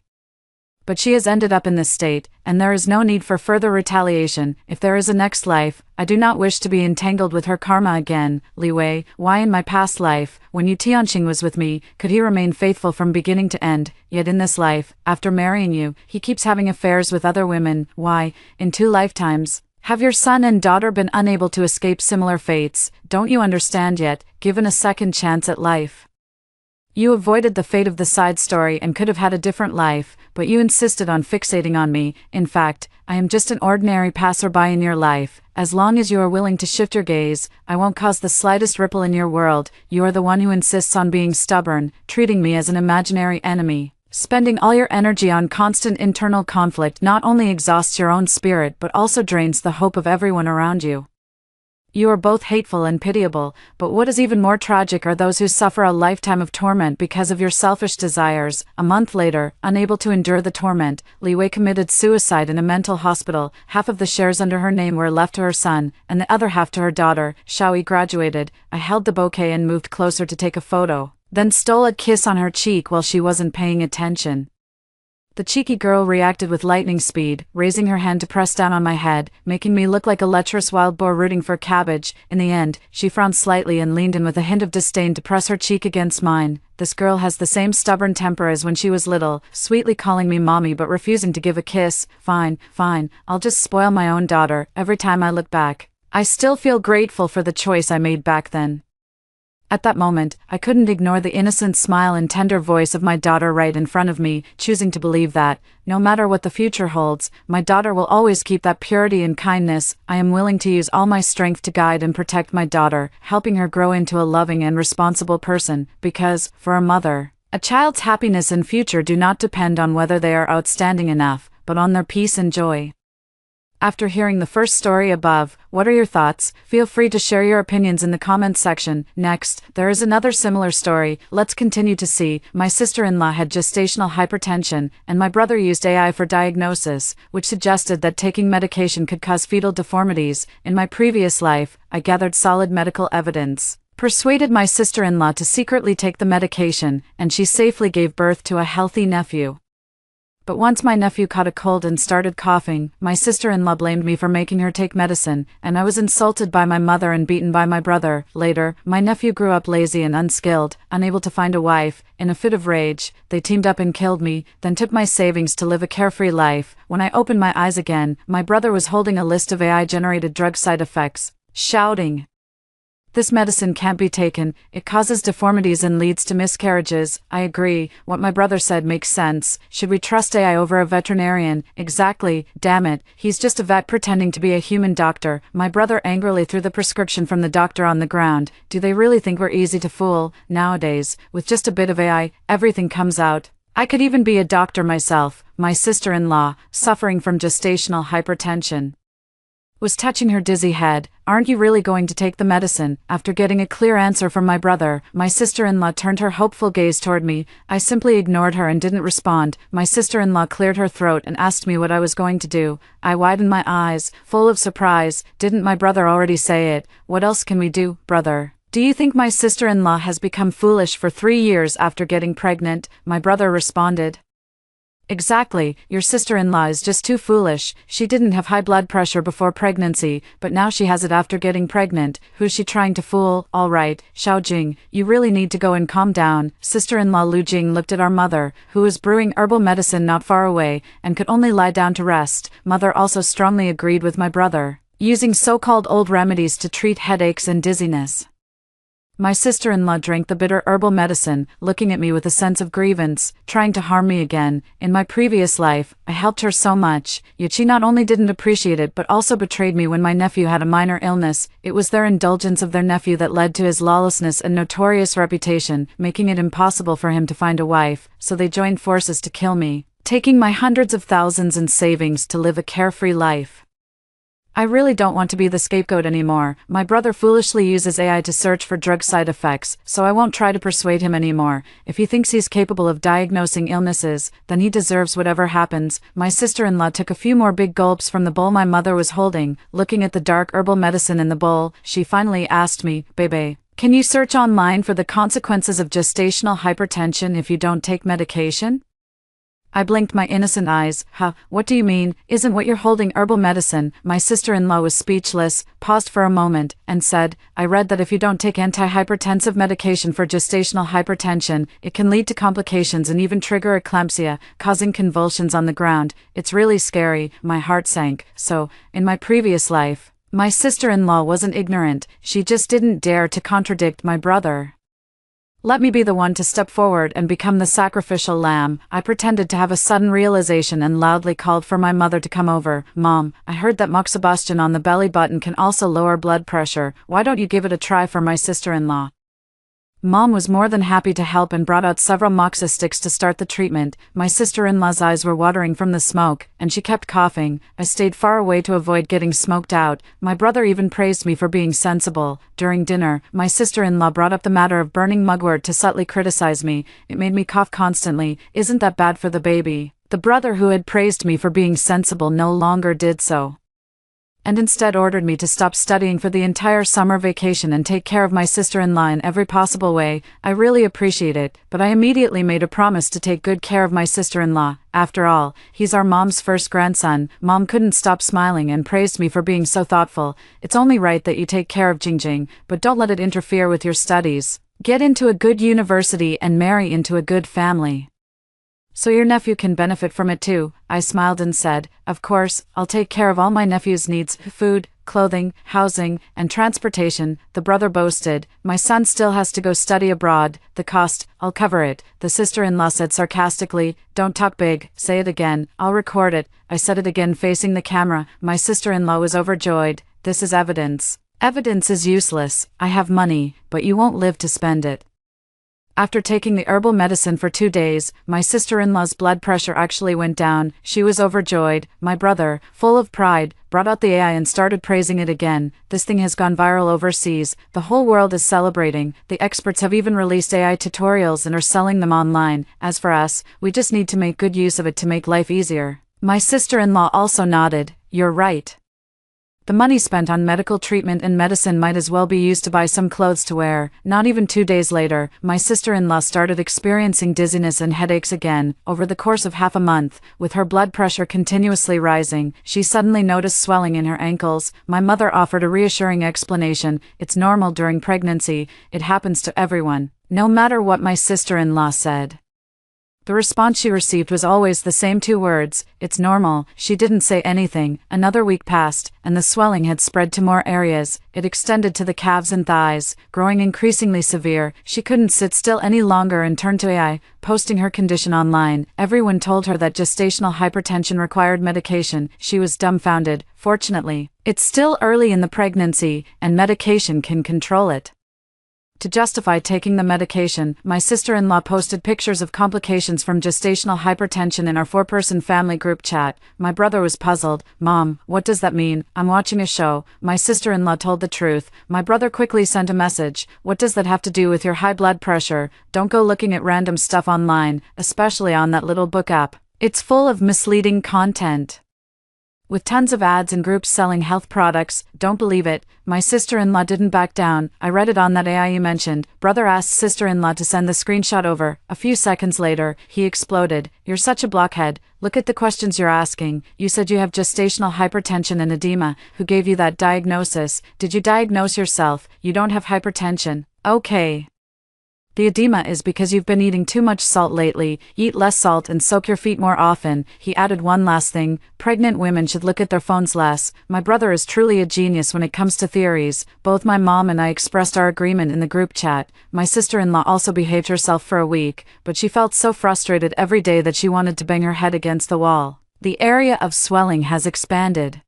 But she has ended up in this state, and there is no need for further retaliation. If there is a next life, I do not wish to be entangled with her karma again. Li Wei, why in my past life, when Yu Tianqing was with me, could he remain faithful from beginning to end, yet in this life, after marrying you, he keeps having affairs with other women? Why, in 2 lifetimes, have your son and daughter been unable to escape similar fates? Don't you understand yet? Given a second chance at life, you avoided the fate of the side story and could have had a different life, but you insisted on fixating on me. In fact, I am just an ordinary passerby in your life. As long as you are willing to shift your gaze, I won't cause the slightest ripple in your world. You are the one who insists on being stubborn, treating me as an imaginary enemy. Spending all your energy on constant internal conflict not only exhausts your own spirit but also drains the hope of everyone around you. You are both hateful and pitiable, but what is even more tragic are those who suffer a lifetime of torment because of your selfish desires. A month later, unable to endure the torment, Li Wei committed suicide in a mental hospital. Half of the shares under her name were left to her son, and the other half to her daughter. Xiaoyi graduated. I held the bouquet and moved closer to take a photo, then stole a kiss on her cheek while she wasn't paying attention. The cheeky girl reacted with lightning speed, raising her hand to press down on my head, making me look like a lecherous wild boar rooting for cabbage. In the end, she frowned slightly and leaned in with a hint of disdain to press her cheek against mine. This girl has the same stubborn temper as when she was little, sweetly calling me mommy but refusing to give a kiss. Fine, I'll just spoil my own daughter. Every time I look back, I still feel grateful for the choice I made back then. At that moment, I couldn't ignore the innocent smile and tender voice of my daughter right in front of me, choosing to believe that, no matter what the future holds, my daughter will always keep that purity and kindness. I am willing to use all my strength to guide and protect my daughter, helping her grow into a loving and responsible person, because, for a mother, a child's happiness and future do not depend on whether they are outstanding enough, but on their peace and joy. After hearing the first story above, what are your thoughts? Feel free to share your opinions in the comments section. Next, there is another similar story. Let's continue to see. My sister-in-law had gestational hypertension, and my brother used AI for diagnosis, which suggested that taking medication could cause fetal deformities. In my previous life, I gathered solid medical evidence, persuaded my sister-in-law to secretly take the medication, and she safely gave birth to a healthy nephew. But once my nephew caught a cold and started coughing, my sister-in-law blamed me for making her take medicine, and I was insulted by my mother and beaten by my brother. Later, my nephew grew up lazy and unskilled, unable to find a wife. In a fit of rage, they teamed up and killed me, then took my savings to live a carefree life. When I opened my eyes again, my brother was holding a list of AI-generated drug side effects, shouting, "This medicine can't be taken, it causes deformities and leads to miscarriages." I agree, what my brother said makes sense. Should we trust AI over a veterinarian? Exactly, damn it, he's just a vet pretending to be a human doctor. My brother angrily threw the prescription from the doctor on the ground. Do they really think we're easy to fool? Nowadays, with just a bit of AI, everything comes out. I could even be a doctor myself. My sister-in-law, suffering from gestational hypertension, was touching her dizzy head. "Aren't you really going to take the medicine?" After getting a clear answer from my brother, my sister-in-law turned her hopeful gaze toward me. I simply ignored her and didn't respond. My sister-in-law cleared her throat and asked me what I was going to do. I widened my eyes, full of surprise. Didn't my brother already say it? What else can we do, brother? Do you think my sister-in-law has become foolish for 3 years after getting pregnant? My brother responded, "Exactly, your sister-in-law is just too foolish. She didn't have high blood pressure before pregnancy, but now she has it after getting pregnant. Who's she trying to fool?" "All right, Xiao Jing, you really need to go and calm down." Sister-in-law Lu Jing looked at our mother, who was brewing herbal medicine not far away, and could only lie down to rest. Mother also strongly agreed with my brother, using so-called old remedies to treat headaches and dizziness. My sister-in-law drank the bitter herbal medicine, looking at me with a sense of grievance, trying to harm me again. In my previous life, I helped her so much, yet she not only didn't appreciate it but also betrayed me when my nephew had a minor illness. It was their indulgence of their nephew that led to his lawlessness and notorious reputation, making it impossible for him to find a wife, so they joined forces to kill me, taking my hundreds of thousands in savings to live a carefree life. I really don't want to be the scapegoat anymore. My brother foolishly uses AI to search for drug side effects, so I won't try to persuade him anymore. If he thinks he's capable of diagnosing illnesses, then he deserves whatever happens. My sister-in-law took a few more big gulps from the bowl my mother was holding. Looking at the dark herbal medicine in the bowl, she finally asked me, "Bebe, can you search online for the consequences of gestational hypertension if you don't take medication?" I blinked my innocent eyes. "Huh, what do you mean? Isn't what you're holding herbal medicine?" My sister-in-law was speechless, paused for a moment, and said, "I read that if you don't take antihypertensive medication for gestational hypertension, it can lead to complications and even trigger eclampsia, causing convulsions on the ground. It's really scary." My heart sank. So, in my previous life, my sister-in-law wasn't ignorant, she just didn't dare to contradict my brother. Let me be the one to step forward and become the sacrificial lamb. I pretended to have a sudden realization and loudly called for my mother to come over. "Mom, I heard that moxibustion on the belly button can also lower blood pressure. Why don't you give it a try for my sister-in-law?" Mom was more than happy to help and brought out several moxa sticks to start the treatment. My sister-in-law's eyes were watering from the smoke, and she kept coughing. I stayed far away to avoid getting smoked out. My brother even praised me for being sensible. During dinner, my sister-in-law brought up the matter of burning mugwort to subtly criticize me. It made me cough constantly. Isn't that bad for the baby? The brother who had praised me for being sensible no longer did so, and instead ordered me to stop studying for the entire summer vacation and take care of my sister-in-law in every possible way. I really appreciate it, but I immediately made a promise to take good care of my sister-in-law. After all, he's our mom's first grandson. Mom couldn't stop smiling and praised me for being so thoughtful. "It's only right that you take care of Jingjing, but don't let it interfere with your studies. Get into a good university and marry into a good family." So your nephew can benefit from it too, I smiled and said, of course, I'll take care of all my nephew's needs, food, clothing, housing, and transportation, the brother boasted. My son still has to go study abroad, the cost, I'll cover it, the sister-in-law said sarcastically. Don't talk big, say it again, I'll record it. I said it again facing the camera. My sister-in-law was overjoyed. This is evidence. Evidence is useless. I have money, but you won't live to spend it. After taking the herbal medicine for 2 days, my sister-in-law's blood pressure actually went down. She was overjoyed. My brother, full of pride, brought out the AI and started praising it again. This thing has gone viral overseas. The whole world is celebrating. The experts have even released AI tutorials and are selling them online. As for us, we just need to make good use of it to make life easier. My sister-in-law also nodded. You're right. The money spent on medical treatment and medicine might as well be used to buy some clothes to wear. Not even 2 days later, my sister-in-law started experiencing dizziness and headaches again. Over the course of half a month, with her blood pressure continuously rising, she suddenly noticed swelling in her ankles. My mother offered a reassuring explanation. It's normal during pregnancy. It happens to everyone. No matter what my sister-in-law said. The response she received was always the same 2 words, it's normal. She didn't say anything. Another week passed, and the swelling had spread to more areas. It extended to the calves and thighs, growing increasingly severe. She couldn't sit still any longer and turned to AI, posting her condition online. Everyone told her that gestational hypertension required medication. She was dumbfounded. Fortunately, it's still early in the pregnancy, and medication can control it. To justify taking the medication, my sister-in-law posted pictures of complications from gestational hypertension in our 4-person family group chat. My brother was puzzled. Mom, what does that mean? I'm watching a show. My sister-in-law told the truth. My brother quickly sent a message. What does that have to do with your high blood pressure? Don't go looking at random stuff online, especially on that little book app. It's full of misleading content. With tons of ads and groups selling health products. Don't believe it. My sister-in-law didn't back down. I read it on that AI you mentioned. Brother asked sister-in-law to send the screenshot over. A few seconds later, he exploded. You're such a blockhead. Look at the questions you're asking. You said you have gestational hypertension and edema. Who gave you that diagnosis? Did you diagnose yourself? You don't have hypertension. Okay. The edema is because you've been eating too much salt lately. Eat less salt and soak your feet more often. He added one last thing. Pregnant women should look at their phones less. My brother is truly a genius when it comes to theories. Both my mom and I expressed our agreement in the group chat. My sister-in-law also behaved herself for a week, but she felt so frustrated every day that she wanted to bang her head against the wall. The area of swelling has expanded.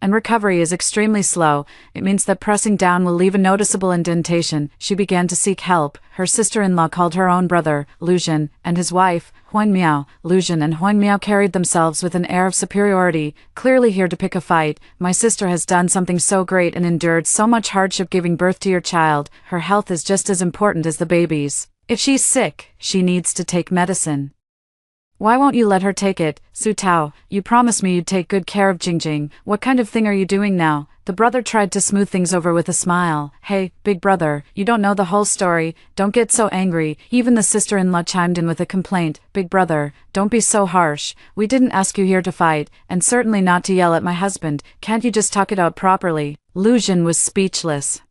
And recovery is extremely slow. It means that pressing down will leave a noticeable indentation. She began to seek help. Her sister-in-law called her own brother, Lu Jin, and his wife, Huang Miao. Lu Jin and Huang Miao carried themselves with an air of superiority, clearly here to pick a fight. My sister has done something so great and endured so much hardship giving birth to your child. Her health is just as important as the baby's. If she's sick, she needs to take medicine. Why won't you let her take it? Su Tao, you promised me you'd take good care of Jingjing. What kind of thing are you doing now? The brother tried to smooth things over with a smile. Hey, big brother, you don't know the whole story. Don't get so angry. Even the sister-in-law chimed in with a complaint. Big brother, don't be so harsh. We didn't ask you here to fight, and certainly not to yell at my husband. Can't you just talk it out properly? Lu Jin was speechless.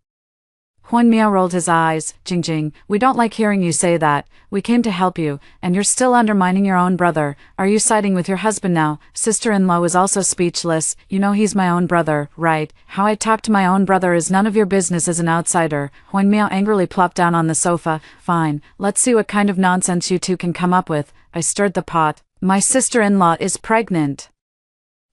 Huang Miao rolled his eyes. Jingjing, we don't like hearing you say that. We came to help you, and you're still undermining your own brother. Are you siding with your husband now? Sister-in-law was also speechless. You know he's my own brother, right? How I talk to my own brother is none of your business as an outsider. Huang Miao angrily plopped down on the sofa. Fine, let's see what kind of nonsense you two can come up with. I stirred the pot. My sister-in-law is pregnant.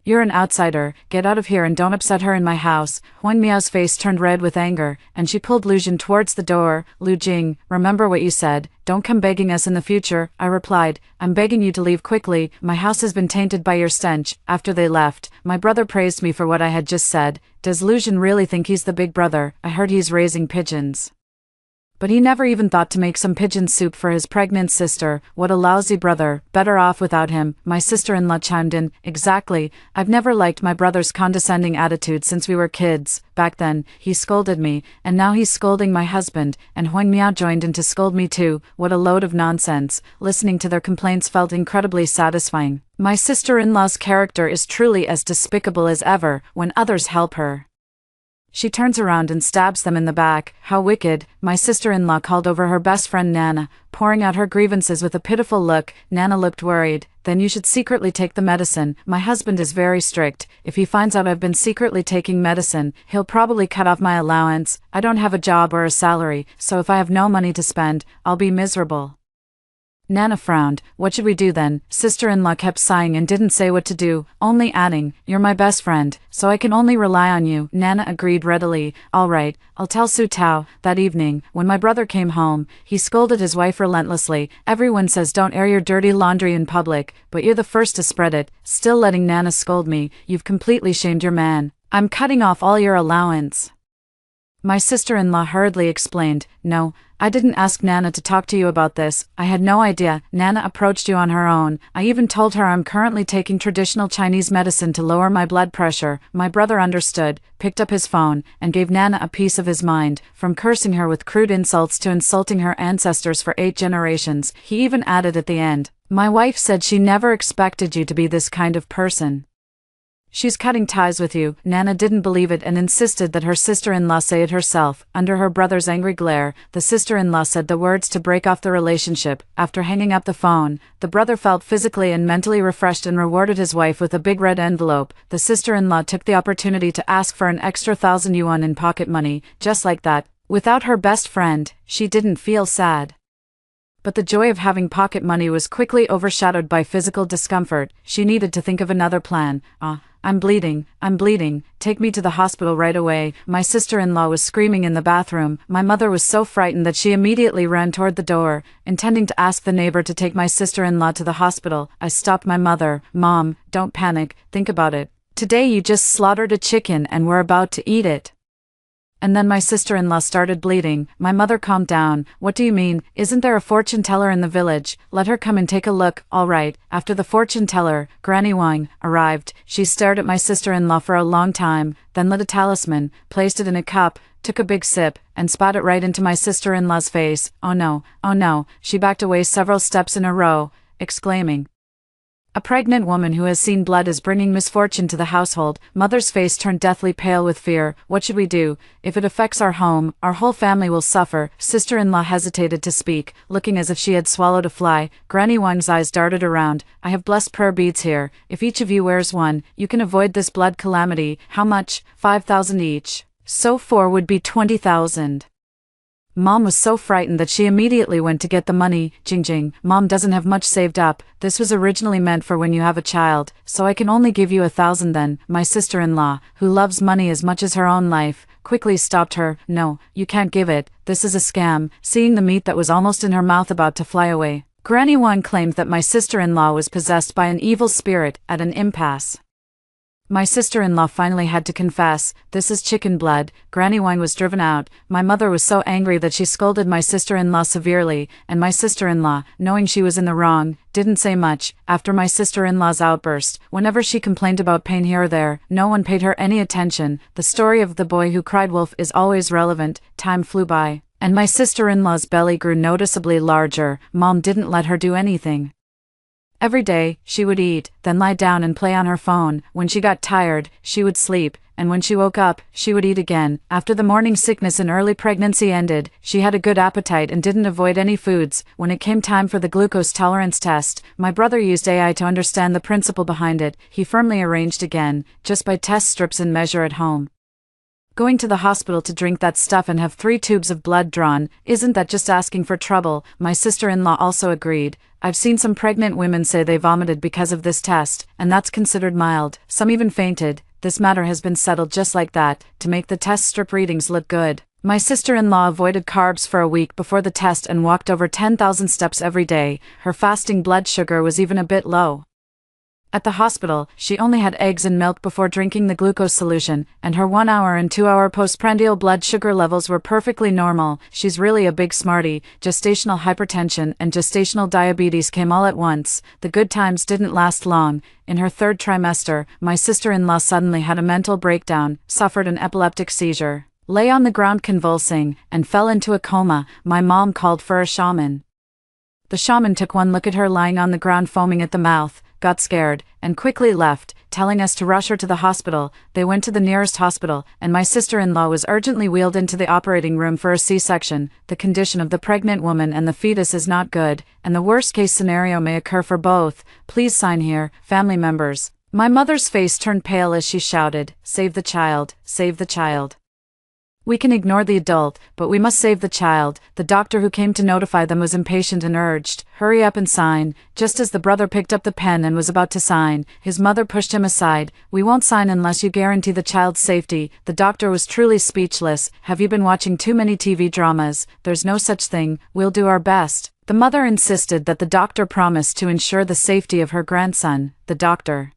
You're an outsider. Get out of here and don't upset her in my house. Huang Miao's face turned red with anger, and she pulled Lu Jin towards the door. Lu Jing, remember what you said. Don't come begging us in the future. I replied, I'm begging you to leave quickly. My house has been tainted by your stench. After they left, my brother praised me for what I had just said. Does Lu Jin really think he's the big brother? I heard he's raising pigeons. But he never even thought to make some pigeon soup for his pregnant sister. What a lousy brother. Better off without him. My sister-in-law chimed in. Exactly. I've never liked my brother's condescending attitude since we were kids. Back then, he scolded me, and now he's scolding my husband, and Huang Miao joined in to scold me too. What a load of nonsense. Listening to their complaints felt incredibly satisfying. My sister-in-law's character is truly as despicable as ever when others help her. She turns around and stabs them in the back. How wicked. My sister-in-law called over her best friend Nana, pouring out her grievances with a pitiful look. Nana looked worried. Then you should secretly take the medicine. My husband is very strict. If he finds out I've been secretly taking medicine, he'll probably cut off my allowance. I don't have a job or a salary, so if I have no money to spend, I'll be miserable. Nana frowned. What should we do then? Sister-in-law kept sighing and didn't say what to do, only adding, you're my best friend, so I can only rely on you. Nana agreed readily. All right, I'll tell Su Tao. That evening, when my brother came home, he scolded his wife relentlessly. Everyone says don't air your dirty laundry in public, but you're the first to spread it. Still letting Nana scold me. You've completely shamed your man. I'm cutting off all your allowance. My sister-in-law hurriedly explained, no, I didn't ask Nana to talk to you about this. I had no idea. Nana approached you on her own. I even told her I'm currently taking traditional Chinese medicine to lower my blood pressure. My brother understood, picked up his phone, and gave Nana a piece of his mind. From cursing her with crude insults to insulting her ancestors for 8 generations, he even added at the end, my wife said she never expected you to be this kind of person. She's cutting ties with you. Nana didn't believe it and insisted that her sister-in-law say it herself. Under her brother's angry glare, the sister-in-law said the words to break off the relationship. After hanging up the phone, the brother felt physically and mentally refreshed and rewarded his wife with a big red envelope. The sister-in-law took the opportunity to ask for an extra 1,000 yuan in pocket money, just like that. Without her best friend, she didn't feel sad. But the joy of having pocket money was quickly overshadowed by physical discomfort. She needed to think of another plan. I'm bleeding, take me to the hospital right away. My sister-in-law was screaming in the bathroom. My mother was so frightened that she immediately ran toward the door, intending to ask the neighbor to take my sister-in-law to the hospital. I stopped my mother. Mom, don't panic, think about it. Today you just slaughtered a chicken and we're about to eat it. And then my sister-in-law started bleeding. My mother calmed down. What do you mean? Isn't there a fortune teller in the village? Let her come and take a look. All right. After the fortune teller, Granny Wang, arrived, she stared at my sister-in-law for a long time, then lit a talisman, placed it in a cup, took a big sip, and spat it right into my sister-in-law's face. Oh no. She backed away several steps in a row, exclaiming, a pregnant woman who has seen blood is bringing misfortune to the household. Mother's face turned deathly pale with fear. What should we do? If it affects our home, our whole family will suffer. Sister-in-law hesitated to speak, looking as if she had swallowed a fly. Granny Wang's eyes darted around. I have blessed prayer beads here. If each of you wears one, you can avoid this blood calamity. How much? 5,000 each. So 4 would be 20,000. Mom was so frightened that she immediately went to get the money. Jing, Mom doesn't have much saved up. This was originally meant for when you have a child, so I can only give you 1,000 then. My sister-in-law, who loves money as much as her own life, quickly stopped her. No, you can't give it. This is a scam. Seeing the meat that was almost in her mouth about to fly away, Granny Wang claimed that my sister-in-law was possessed by an evil spirit, at an impasse. My sister-in-law finally had to confess, this is chicken blood. Granny Wang was driven out. My mother was so angry that she scolded my sister-in-law severely, and my sister-in-law, knowing she was in the wrong, didn't say much. After my sister-in-law's outburst, whenever she complained about pain here or there, no one paid her any attention. The story of the boy who cried wolf is always relevant. Time flew by, and my sister-in-law's belly grew noticeably larger. Mom didn't let her do anything. Every day, she would eat, then lie down and play on her phone. When she got tired, she would sleep, and when she woke up, she would eat again. After the morning sickness and early pregnancy ended, she had a good appetite and didn't avoid any foods. When it came time for the glucose tolerance test, my brother used AI to understand the principle behind it. He firmly arranged again, just buy test strips and measure at home. Going to the hospital to drink that stuff and have 3 tubes of blood drawn, isn't that just asking for trouble? My sister-in-law also agreed. I've seen some pregnant women say they vomited because of this test, and that's considered mild. Some even fainted. This matter has been settled just like that, to make the test strip readings look good. My sister-in-law avoided carbs for a week before the test and walked over 10,000 steps every day. Her fasting blood sugar was even a bit low. At the hospital, she only had eggs and milk before drinking the glucose solution, and her 1-hour and 2-hour postprandial blood sugar levels were perfectly normal. She's really a big smarty. Gestational hypertension and gestational diabetes came all at once. The good times didn't last long. In her 3rd trimester, my sister-in-law suddenly had a mental breakdown, suffered an epileptic seizure, lay on the ground convulsing, and fell into a coma. My mom called for a shaman. The shaman took one look at her lying on the ground foaming at the mouth, got scared, and quickly left, telling us to rush her to the hospital. They went to the nearest hospital, and my sister-in-law was urgently wheeled into the operating room for a C-section. The condition of the pregnant woman and the fetus is not good, and the worst-case scenario may occur for both. Please sign here, family members. My mother's face turned pale as she shouted, "Save the child, save the child." We can ignore the adult, but we must save the child. The doctor who came to notify them was impatient and urged, "Hurry up and sign." Just as the brother picked up the pen and was about to sign, his mother pushed him aside. "We won't sign unless you guarantee the child's safety." The doctor was truly speechless. "Have you been watching too many TV dramas? There's no such thing. We'll do our best." The mother insisted that the doctor promised to ensure the safety of her grandson. The doctor,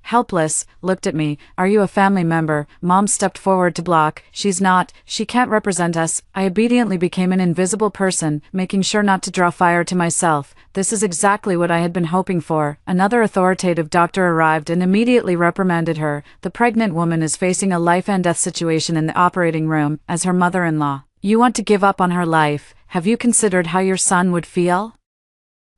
helpless, looked at me. "Are you a family member?" Mom stepped forward to block. "She's not. She can't represent us." I obediently became an invisible person, making sure not to draw fire to myself. This is exactly what I had been hoping for. Another authoritative doctor arrived and immediately reprimanded her. "The pregnant woman is facing a life and death situation in the operating room, as her mother-in-law. You want to give up on her life? Have you considered how your son would feel?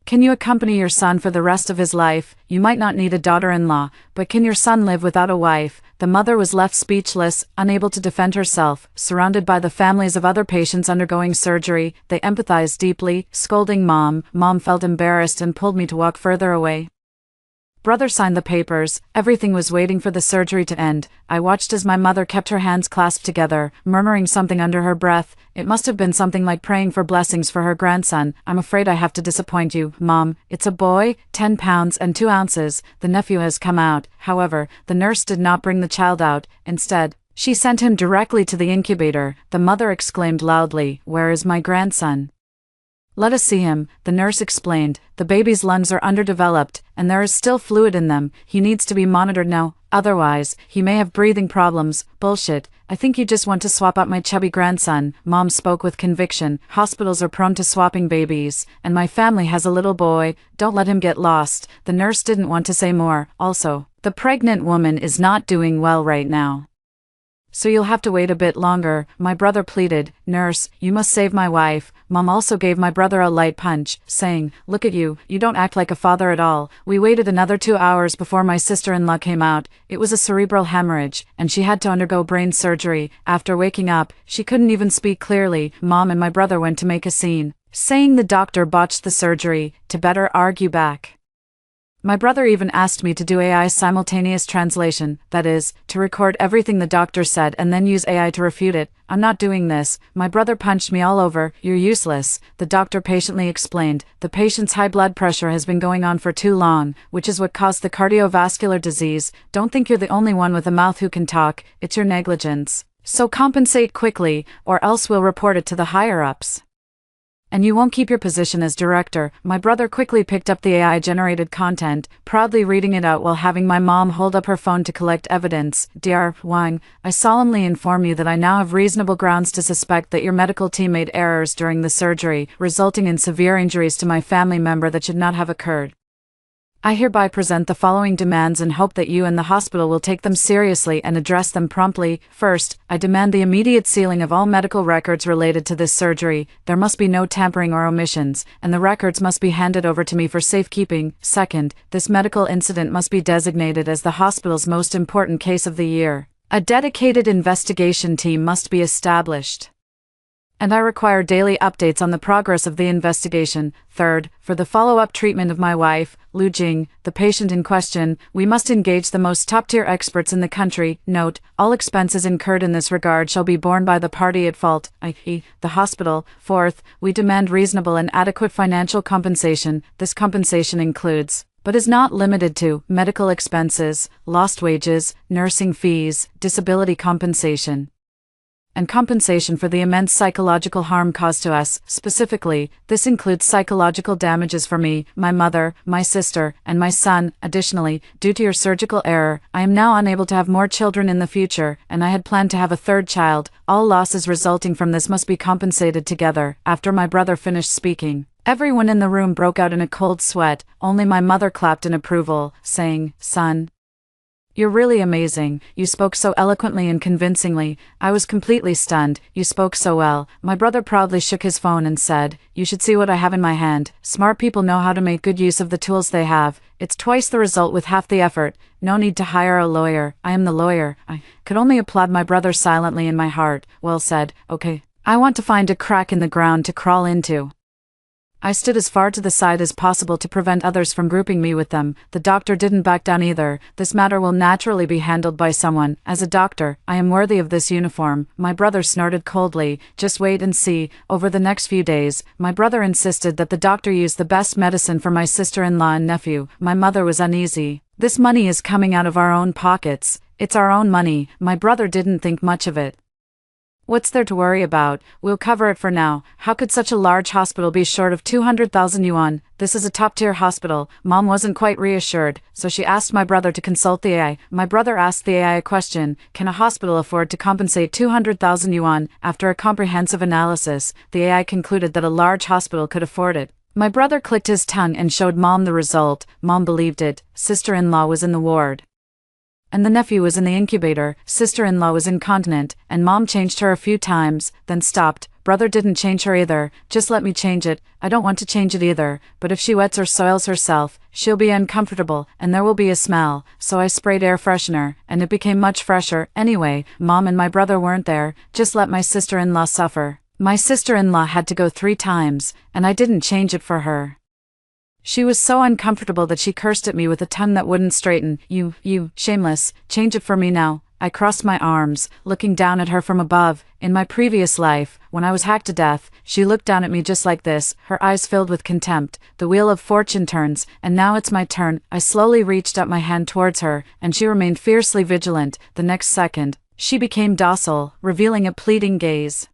Can you accompany your son for the rest of his life? You might not need a daughter-in-law, but can your son live without a wife?" The mother was left speechless, unable to defend herself. Surrounded by the families of other patients undergoing surgery, they empathized deeply, scolding Mom. Mom felt embarrassed and pulled me to walk further away. Brother signed the papers. Everything was waiting for the surgery to end. I watched as my mother kept her hands clasped together, murmuring something under her breath. It must have been something like praying for blessings for her grandson. "I'm afraid I have to disappoint you, Mom. It's a boy, 10 pounds and 2 ounces. The nephew has come out." However, the nurse did not bring the child out. Instead, she sent him directly to the incubator. The mother exclaimed loudly, "Where is my grandson? Let us see him." The nurse explained, "The baby's lungs are underdeveloped, and there is still fluid in them. He needs to be monitored now, otherwise, he may have breathing problems." "Bullshit. I think you just want to swap out my chubby grandson." Mom spoke with conviction. "Hospitals are prone to swapping babies, and my family has a little boy. Don't let him get lost." The nurse didn't want to say more. "Also, the pregnant woman is not doing well right now, so you'll have to wait a bit longer," my brother pleaded. "Nurse, you must save my wife." Mom also gave my brother a light punch, saying, "Look at you, you don't act like a father at all." We waited another 2 hours before my sister-in-law came out. It was a cerebral hemorrhage, and she had to undergo brain surgery. After waking up, she couldn't even speak clearly. Mom and my brother went to make a scene, saying the doctor botched the surgery, to better argue back. My brother even asked me to do AI simultaneous translation, that is, to record everything the doctor said and then use AI to refute it. "I'm not doing this." My brother punched me all over. "You're useless," the doctor patiently explained. "The patient's high blood pressure has been going on for too long, which is what caused the cardiovascular disease. Don't think you're the only one with a mouth who can talk. It's your negligence. So compensate quickly, or else we'll report it to the higher-ups. And you won't keep your position as director." My brother quickly picked up the AI-generated content, proudly reading it out while having my mom hold up her phone to collect evidence. "Dear Wang, I solemnly inform you that I now have reasonable grounds to suspect that your medical team made errors during the surgery, resulting in severe injuries to my family member that should not have occurred. I hereby present the following demands and hope that you and the hospital will take them seriously and address them promptly. First, I demand the immediate sealing of all medical records related to this surgery. There must be no tampering or omissions, and the records must be handed over to me for safekeeping. Second, this medical incident must be designated as the hospital's most important case of the year. A dedicated investigation team must be established, and I require daily updates on the progress of the investigation. Third, for the follow-up treatment of my wife, Lu Jing, the patient in question, we must engage the most top-tier experts in the country. Note, all expenses incurred in this regard shall be borne by the party at fault, i.e., the hospital. Fourth, we demand reasonable and adequate financial compensation. This compensation includes, but is not limited to, medical expenses, lost wages, nursing fees, disability compensation, and compensation for the immense psychological harm caused to us. Specifically, this includes psychological damages for me, my mother, my sister, and my son. Additionally, due to your surgical error, I am now unable to have more children in the future, and I had planned to have a third child. All losses resulting from this must be compensated together." After my brother finished speaking, everyone in the room broke out in a cold sweat. Only my mother clapped in approval, saying, "Son, You're really amazing. You spoke so eloquently and convincingly. I was completely stunned. You spoke so well. My brother proudly shook his phone and said, "You should see what I have in my hand. Smart people know how to make good use of the tools they have. It's twice the result with half the effort. No need to hire a lawyer. I am the lawyer." I could only applaud my brother silently in my heart. Well said. Okay. I want to find a crack in the ground to crawl into. I stood as far to the side as possible to prevent others from grouping me with them. The doctor didn't back down either. "This matter will naturally be handled by someone. As a doctor, I am worthy of this uniform." My brother snorted coldly. "Just wait and see." Over the next few days, my brother insisted that the doctor use the best medicine for my sister-in-law and nephew. My mother was uneasy. "This money is coming out of our own pockets. It's our own money." My brother didn't think much of it. "What's there to worry about? We'll cover it for now." How could such a large hospital be short of 200,000 yuan? This is a top-tier hospital. Mom wasn't quite reassured, so she asked my brother to consult the AI. My brother asked the AI a question: can a hospital afford to compensate 200,000 yuan? After a comprehensive analysis, the AI concluded that a large hospital could afford it. My brother clicked his tongue and showed Mom the result. Mom believed it. Sister-in-law was in the ward, and the nephew was in the incubator. Sister-in-law was incontinent, and Mom changed her a few times, then stopped. Brother didn't change her either. "Just let me change it." "I don't want to change it either, but if she wets or soils herself, she'll be uncomfortable, and there will be a smell." So I sprayed air freshener, and it became much fresher. Anyway, Mom and my brother weren't there. Just let my sister-in-law suffer. My sister-in-law had to go 3 times, and I didn't change it for her. She was so uncomfortable that she cursed at me with a tongue that wouldn't straighten. You, shameless, change it for me now." I crossed my arms, looking down at her from above. In my previous life, when I was hacked to death, she looked down at me just like this, her eyes filled with contempt. The wheel of fortune turns, and now it's my turn. I slowly reached up my hand towards her, and she remained fiercely vigilant. The next second, she became docile, revealing a pleading gaze.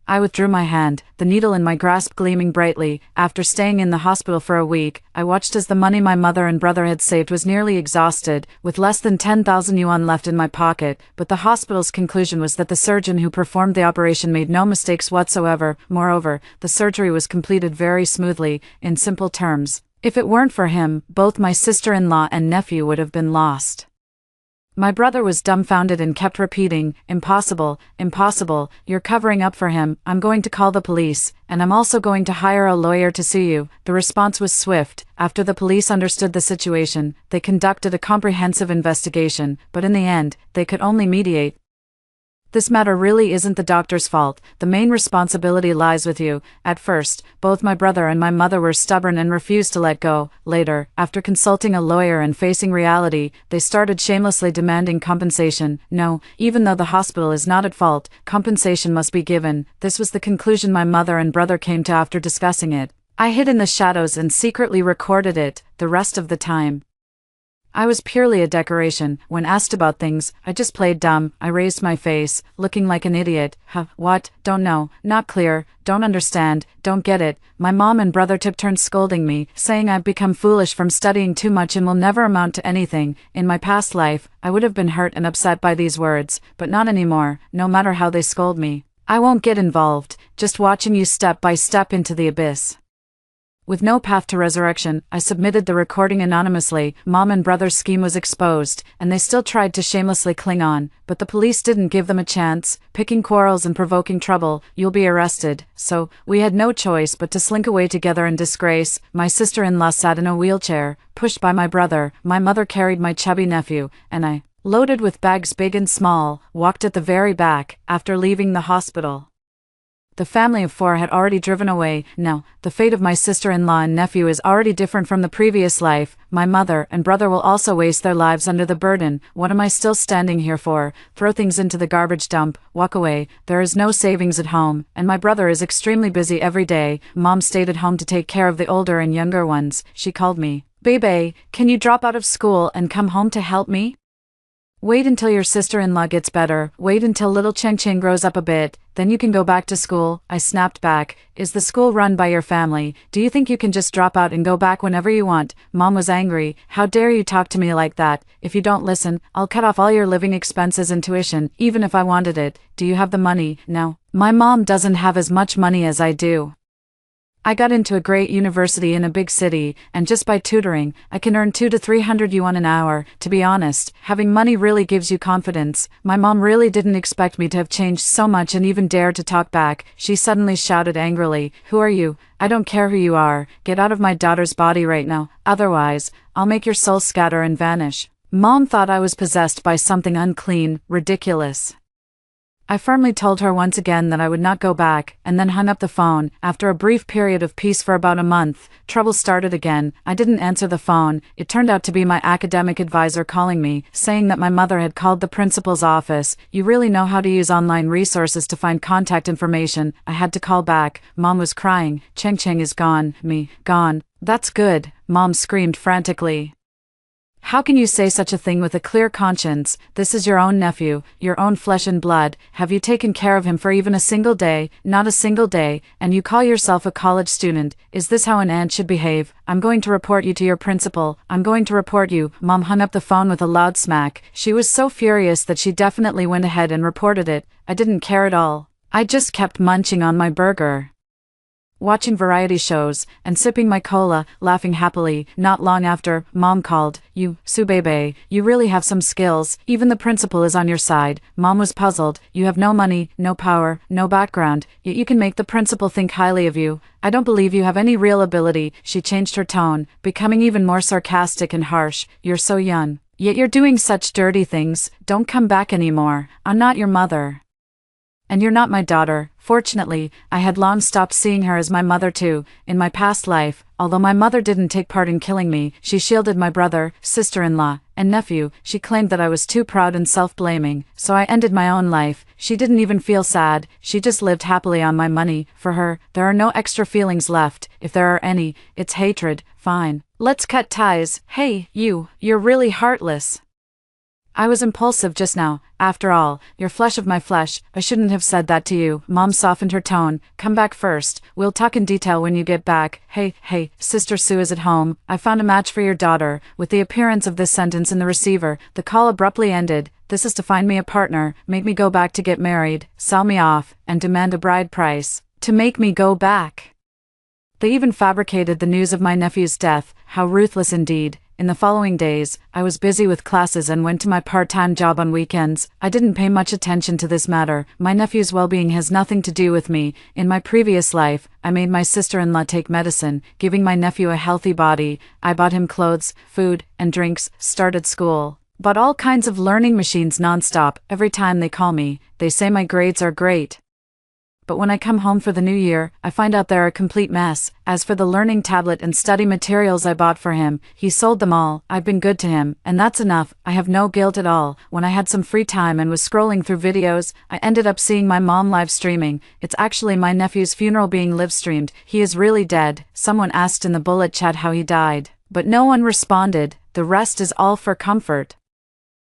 I withdrew my hand, the needle in my grasp gleaming brightly. After staying in the hospital for a week, I watched as the money my mother and brother had saved was nearly exhausted, with less than 10,000 yuan left in my pocket. But the hospital's conclusion was that the surgeon who performed the operation made no mistakes whatsoever. Moreover, the surgery was completed very smoothly. In simple terms, if it weren't for him, both my sister-in-law and nephew would have been lost. My brother was dumbfounded and kept repeating, "Impossible, impossible, you're covering up for him. I'm going to call the police, and I'm also going to hire a lawyer to sue you." The response was swift. After the police understood the situation, they conducted a comprehensive investigation, but in the end, they could only mediate. "This matter really isn't the doctor's fault. The main responsibility lies with you." At first, both my brother and my mother were stubborn and refused to let go. Later, after consulting a lawyer and facing reality, they started shamelessly demanding compensation. "No, even though the hospital is not at fault, compensation must be given." This was the conclusion my mother and brother came to after discussing it. I hid in the shadows and secretly recorded it. The rest of the time, I was purely a decoration. When asked about things, I just played dumb. I raised my face, looking like an idiot. "Huh, what? Don't know, not clear, don't understand, don't get it." My mom and brother took turns scolding me, saying I've become foolish from studying too much and will never amount to anything. In my past life, I would have been hurt and upset by these words, but not anymore. No matter how they scold me, I won't get involved, just watching you step by step into the abyss. With no path to resurrection, I submitted the recording anonymously. Mom and brother's scheme was exposed, and they still tried to shamelessly cling on, but the police didn't give them a chance, picking quarrels and provoking trouble. "You'll be arrested." So, we had no choice but to slink away together in disgrace. My sister-in-law sat in a wheelchair, pushed by my brother. My mother carried my chubby nephew, and I, loaded with bags big and small, walked at the very back. After leaving the hospital, the family of 4 had already driven away. Now, the fate of my sister-in-law and nephew is already different from the previous life. My mother and brother will also waste their lives under the burden. What am I still standing here for? Throw things into the garbage dump, walk away. There is no savings at home, and my brother is extremely busy every day. Mom stayed at home to take care of the older and younger ones. She called me, "Bebe, can you drop out of school and come home to help me? Wait until your sister-in-law gets better. Wait until little Cheng Cheng grows up a bit, then you can go back to school." I snapped back, "Is the school run by your family? Do you think you can just drop out and go back whenever you want?" Mom was angry. "How dare you talk to me like that? If you don't listen, I'll cut off all your living expenses and tuition, even if I wanted it. Do you have the money?" "No. My mom doesn't have as much money as I do." I got into a great university in a big city, and just by tutoring, I can earn 200 to 300 yuan an hour. To be honest, having money really gives you confidence. My mom really didn't expect me to have changed so much and even dare to talk back. She suddenly shouted angrily, "Who are you? I don't care who you are. Get out of my daughter's body right now. Otherwise, I'll make your soul scatter and vanish." Mom thought I was possessed by something unclean, ridiculous. I firmly told her once again that I would not go back, and then hung up the phone. After a brief period of peace for about a month, trouble started again. I didn't answer the phone. It turned out to be my academic advisor calling me, saying that my mother had called the principal's office. "You really know how to use online resources to find contact information." I had to call back. Mom was crying. "Cheng Cheng is gone. Me, gone." "That's good," Mom screamed frantically. "How can you say such a thing with a clear conscience? This is your own nephew, your own flesh and blood. Have you taken care of him for even a single day? Not a single day, and you call yourself a college student. Is this how an aunt should behave? I'm going to report you to your principal. I'm going to report you." Mom hung up the phone with a loud smack. She was so furious that she definitely went ahead and reported it. I didn't care at all. I just kept munching on my burger, watching variety shows, and sipping my cola, laughing happily. Not long after, Mom called. "You, Subebe, you really have some skills. Even the principal is on your side." Mom was puzzled. "You have no money, no power, no background, yet you can make the principal think highly of you. I don't believe you have any real ability." She changed her tone, becoming even more sarcastic and harsh. "You're so young, yet you're doing such dirty things. Don't come back anymore. I'm not your mother. And you're not my daughter." Fortunately, I had long stopped seeing her as my mother too. In my past life, although my mother didn't take part in killing me, she shielded my brother, sister-in-law, and nephew. She claimed that I was too proud and self-blaming, so I ended my own life. She didn't even feel sad. She just lived happily on my money. For her, there are no extra feelings left. If there are any, it's hatred. Fine. Let's cut ties. Hey, you're really heartless. I was impulsive just now. After all, you're flesh of my flesh. I shouldn't have said that to you. Mom softened her tone. "Come back first. We'll talk in detail when you get back." Hey, Sister Sue is at home. I found a match for your daughter." With the appearance of this sentence in the receiver, the call abruptly ended. "This is to find me a partner, make me go back to get married, sell me off, and demand a bride price. To make me go back." They even fabricated the news of my nephew's death. How ruthless indeed. In the following days, I was busy with classes and went to my part-time job on weekends. I didn't pay much attention to this matter. My nephew's well-being has nothing to do with me. In my previous life, I made my sister-in-law take medicine, giving my nephew a healthy body. I bought him clothes, food, and drinks, started school. Bought all kinds of learning machines non-stop. Every time they call me, they say my grades are great. But when I come home for the new year, I find out they're a complete mess. As for the learning tablet and study materials I bought for him, he sold them all. I've been good to him, and that's enough. I have no guilt at all. When I had some free time and was scrolling through videos, I ended up seeing my mom live streaming. It's actually my nephew's funeral being live streamed. He is really dead. Someone asked in the bullet chat how he died, but no one responded. The rest is all for comfort.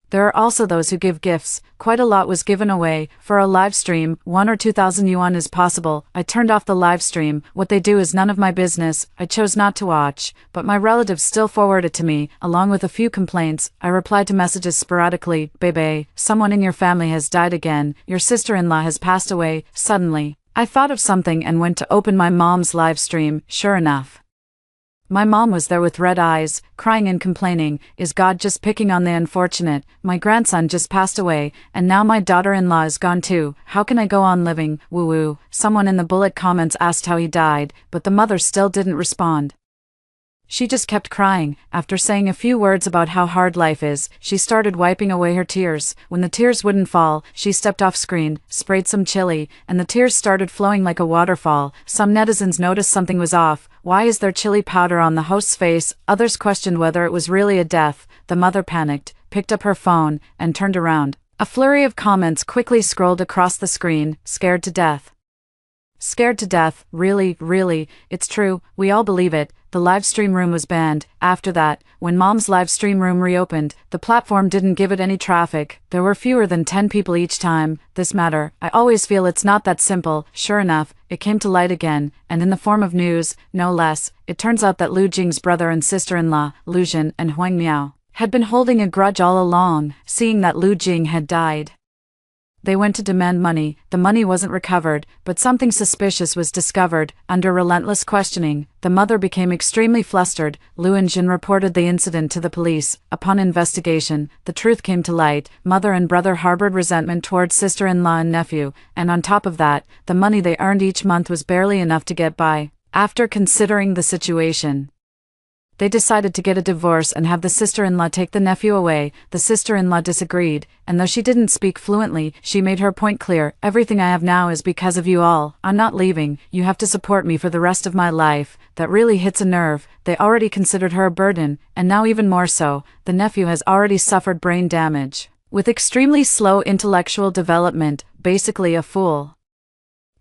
There are also those who give gifts. Quite a lot was given away. For a live stream, 1 or 2,000 yuan is possible. I turned off the live stream. What they do is none of my business. I chose not to watch, but my relatives still forward it to me, along with a few complaints. I replied to messages sporadically. "Bebe, someone in your family has died again. Your sister-in-law has passed away, suddenly." I thought of something and went to open my mom's live stream. Sure enough, my mom was there with red eyes, crying and complaining. "Is God just picking on the unfortunate? My grandson just passed away, and now my daughter-in-law is gone too. How can I go on living? Woo-woo." Someone in the bullet comments asked how he died, but the mother still didn't respond. She just kept crying. After saying a few words about how hard life is, she started wiping away her tears. When the tears wouldn't fall, she stepped off screen, sprayed some chili, and the tears started flowing like a waterfall. Some netizens noticed something was off. Why is there chili powder on the host's face? Others questioned whether it was really a death. The mother panicked, picked up her phone, and turned around. A flurry of comments quickly scrolled across the screen. "Scared to death. Scared to death. Really, it's true, we all believe it." The live stream room was banned. After that, when Mom's live stream room reopened, the platform didn't give it any traffic. There were fewer than 10 people each time. This matter, I always feel it's not that simple. Sure enough, it came to light again, and in the form of news, no less. It turns out that Lu Jing's brother and sister-in-law, Lu Jin and Huang Miao, had been holding a grudge all along, seeing that Lu Jing had died. They went to demand money. The money wasn't recovered, but something suspicious was discovered. Under relentless questioning, the mother became extremely flustered. Lu and Jin reported the incident to the police. Upon investigation, the truth came to light. Mother and brother harbored resentment towards sister-in-law and nephew, and on top of that, the money they earned each month was barely enough to get by. After considering the situation, they decided to get a divorce and have the sister-in-law take the nephew away. The sister-in-law disagreed, and though she didn't speak fluently, she made her point clear. Everything I have now is because of you all. I'm not leaving. You have to support me for the rest of my life. That really hits a nerve. They already considered her a burden, and now even more so. The nephew has already suffered brain damage, with extremely slow intellectual development, basically a fool.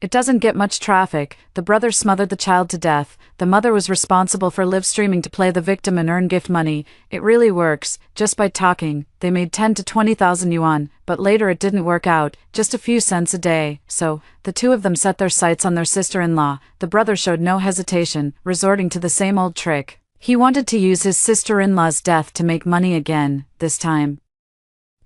It doesn't get much traffic. The brother smothered the child to death. The mother was responsible for live streaming to play the victim and earn gift money. It really works. Just by talking, they made 10 to 20,000 yuan, but later it didn't work out, just a few cents a day. So, the two of them set their sights on their sister-in-law. The brother showed no hesitation, resorting to the same old trick. He wanted to use his sister-in-law's death to make money again, this time.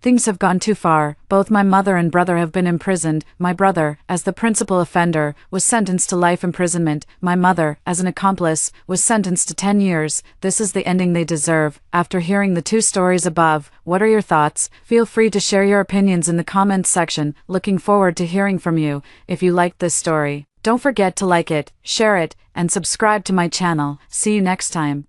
Things have gone too far. Both my mother and brother have been imprisoned. My brother, as the principal offender, was sentenced to life imprisonment. My mother, as an accomplice, was sentenced to 10 years. This is the ending they deserve. After hearing the two stories above, what are your thoughts? Feel free to share your opinions in the comments section. Looking forward to hearing from you. If you liked this story, don't forget to like it, share it, and subscribe to my channel. See you next time.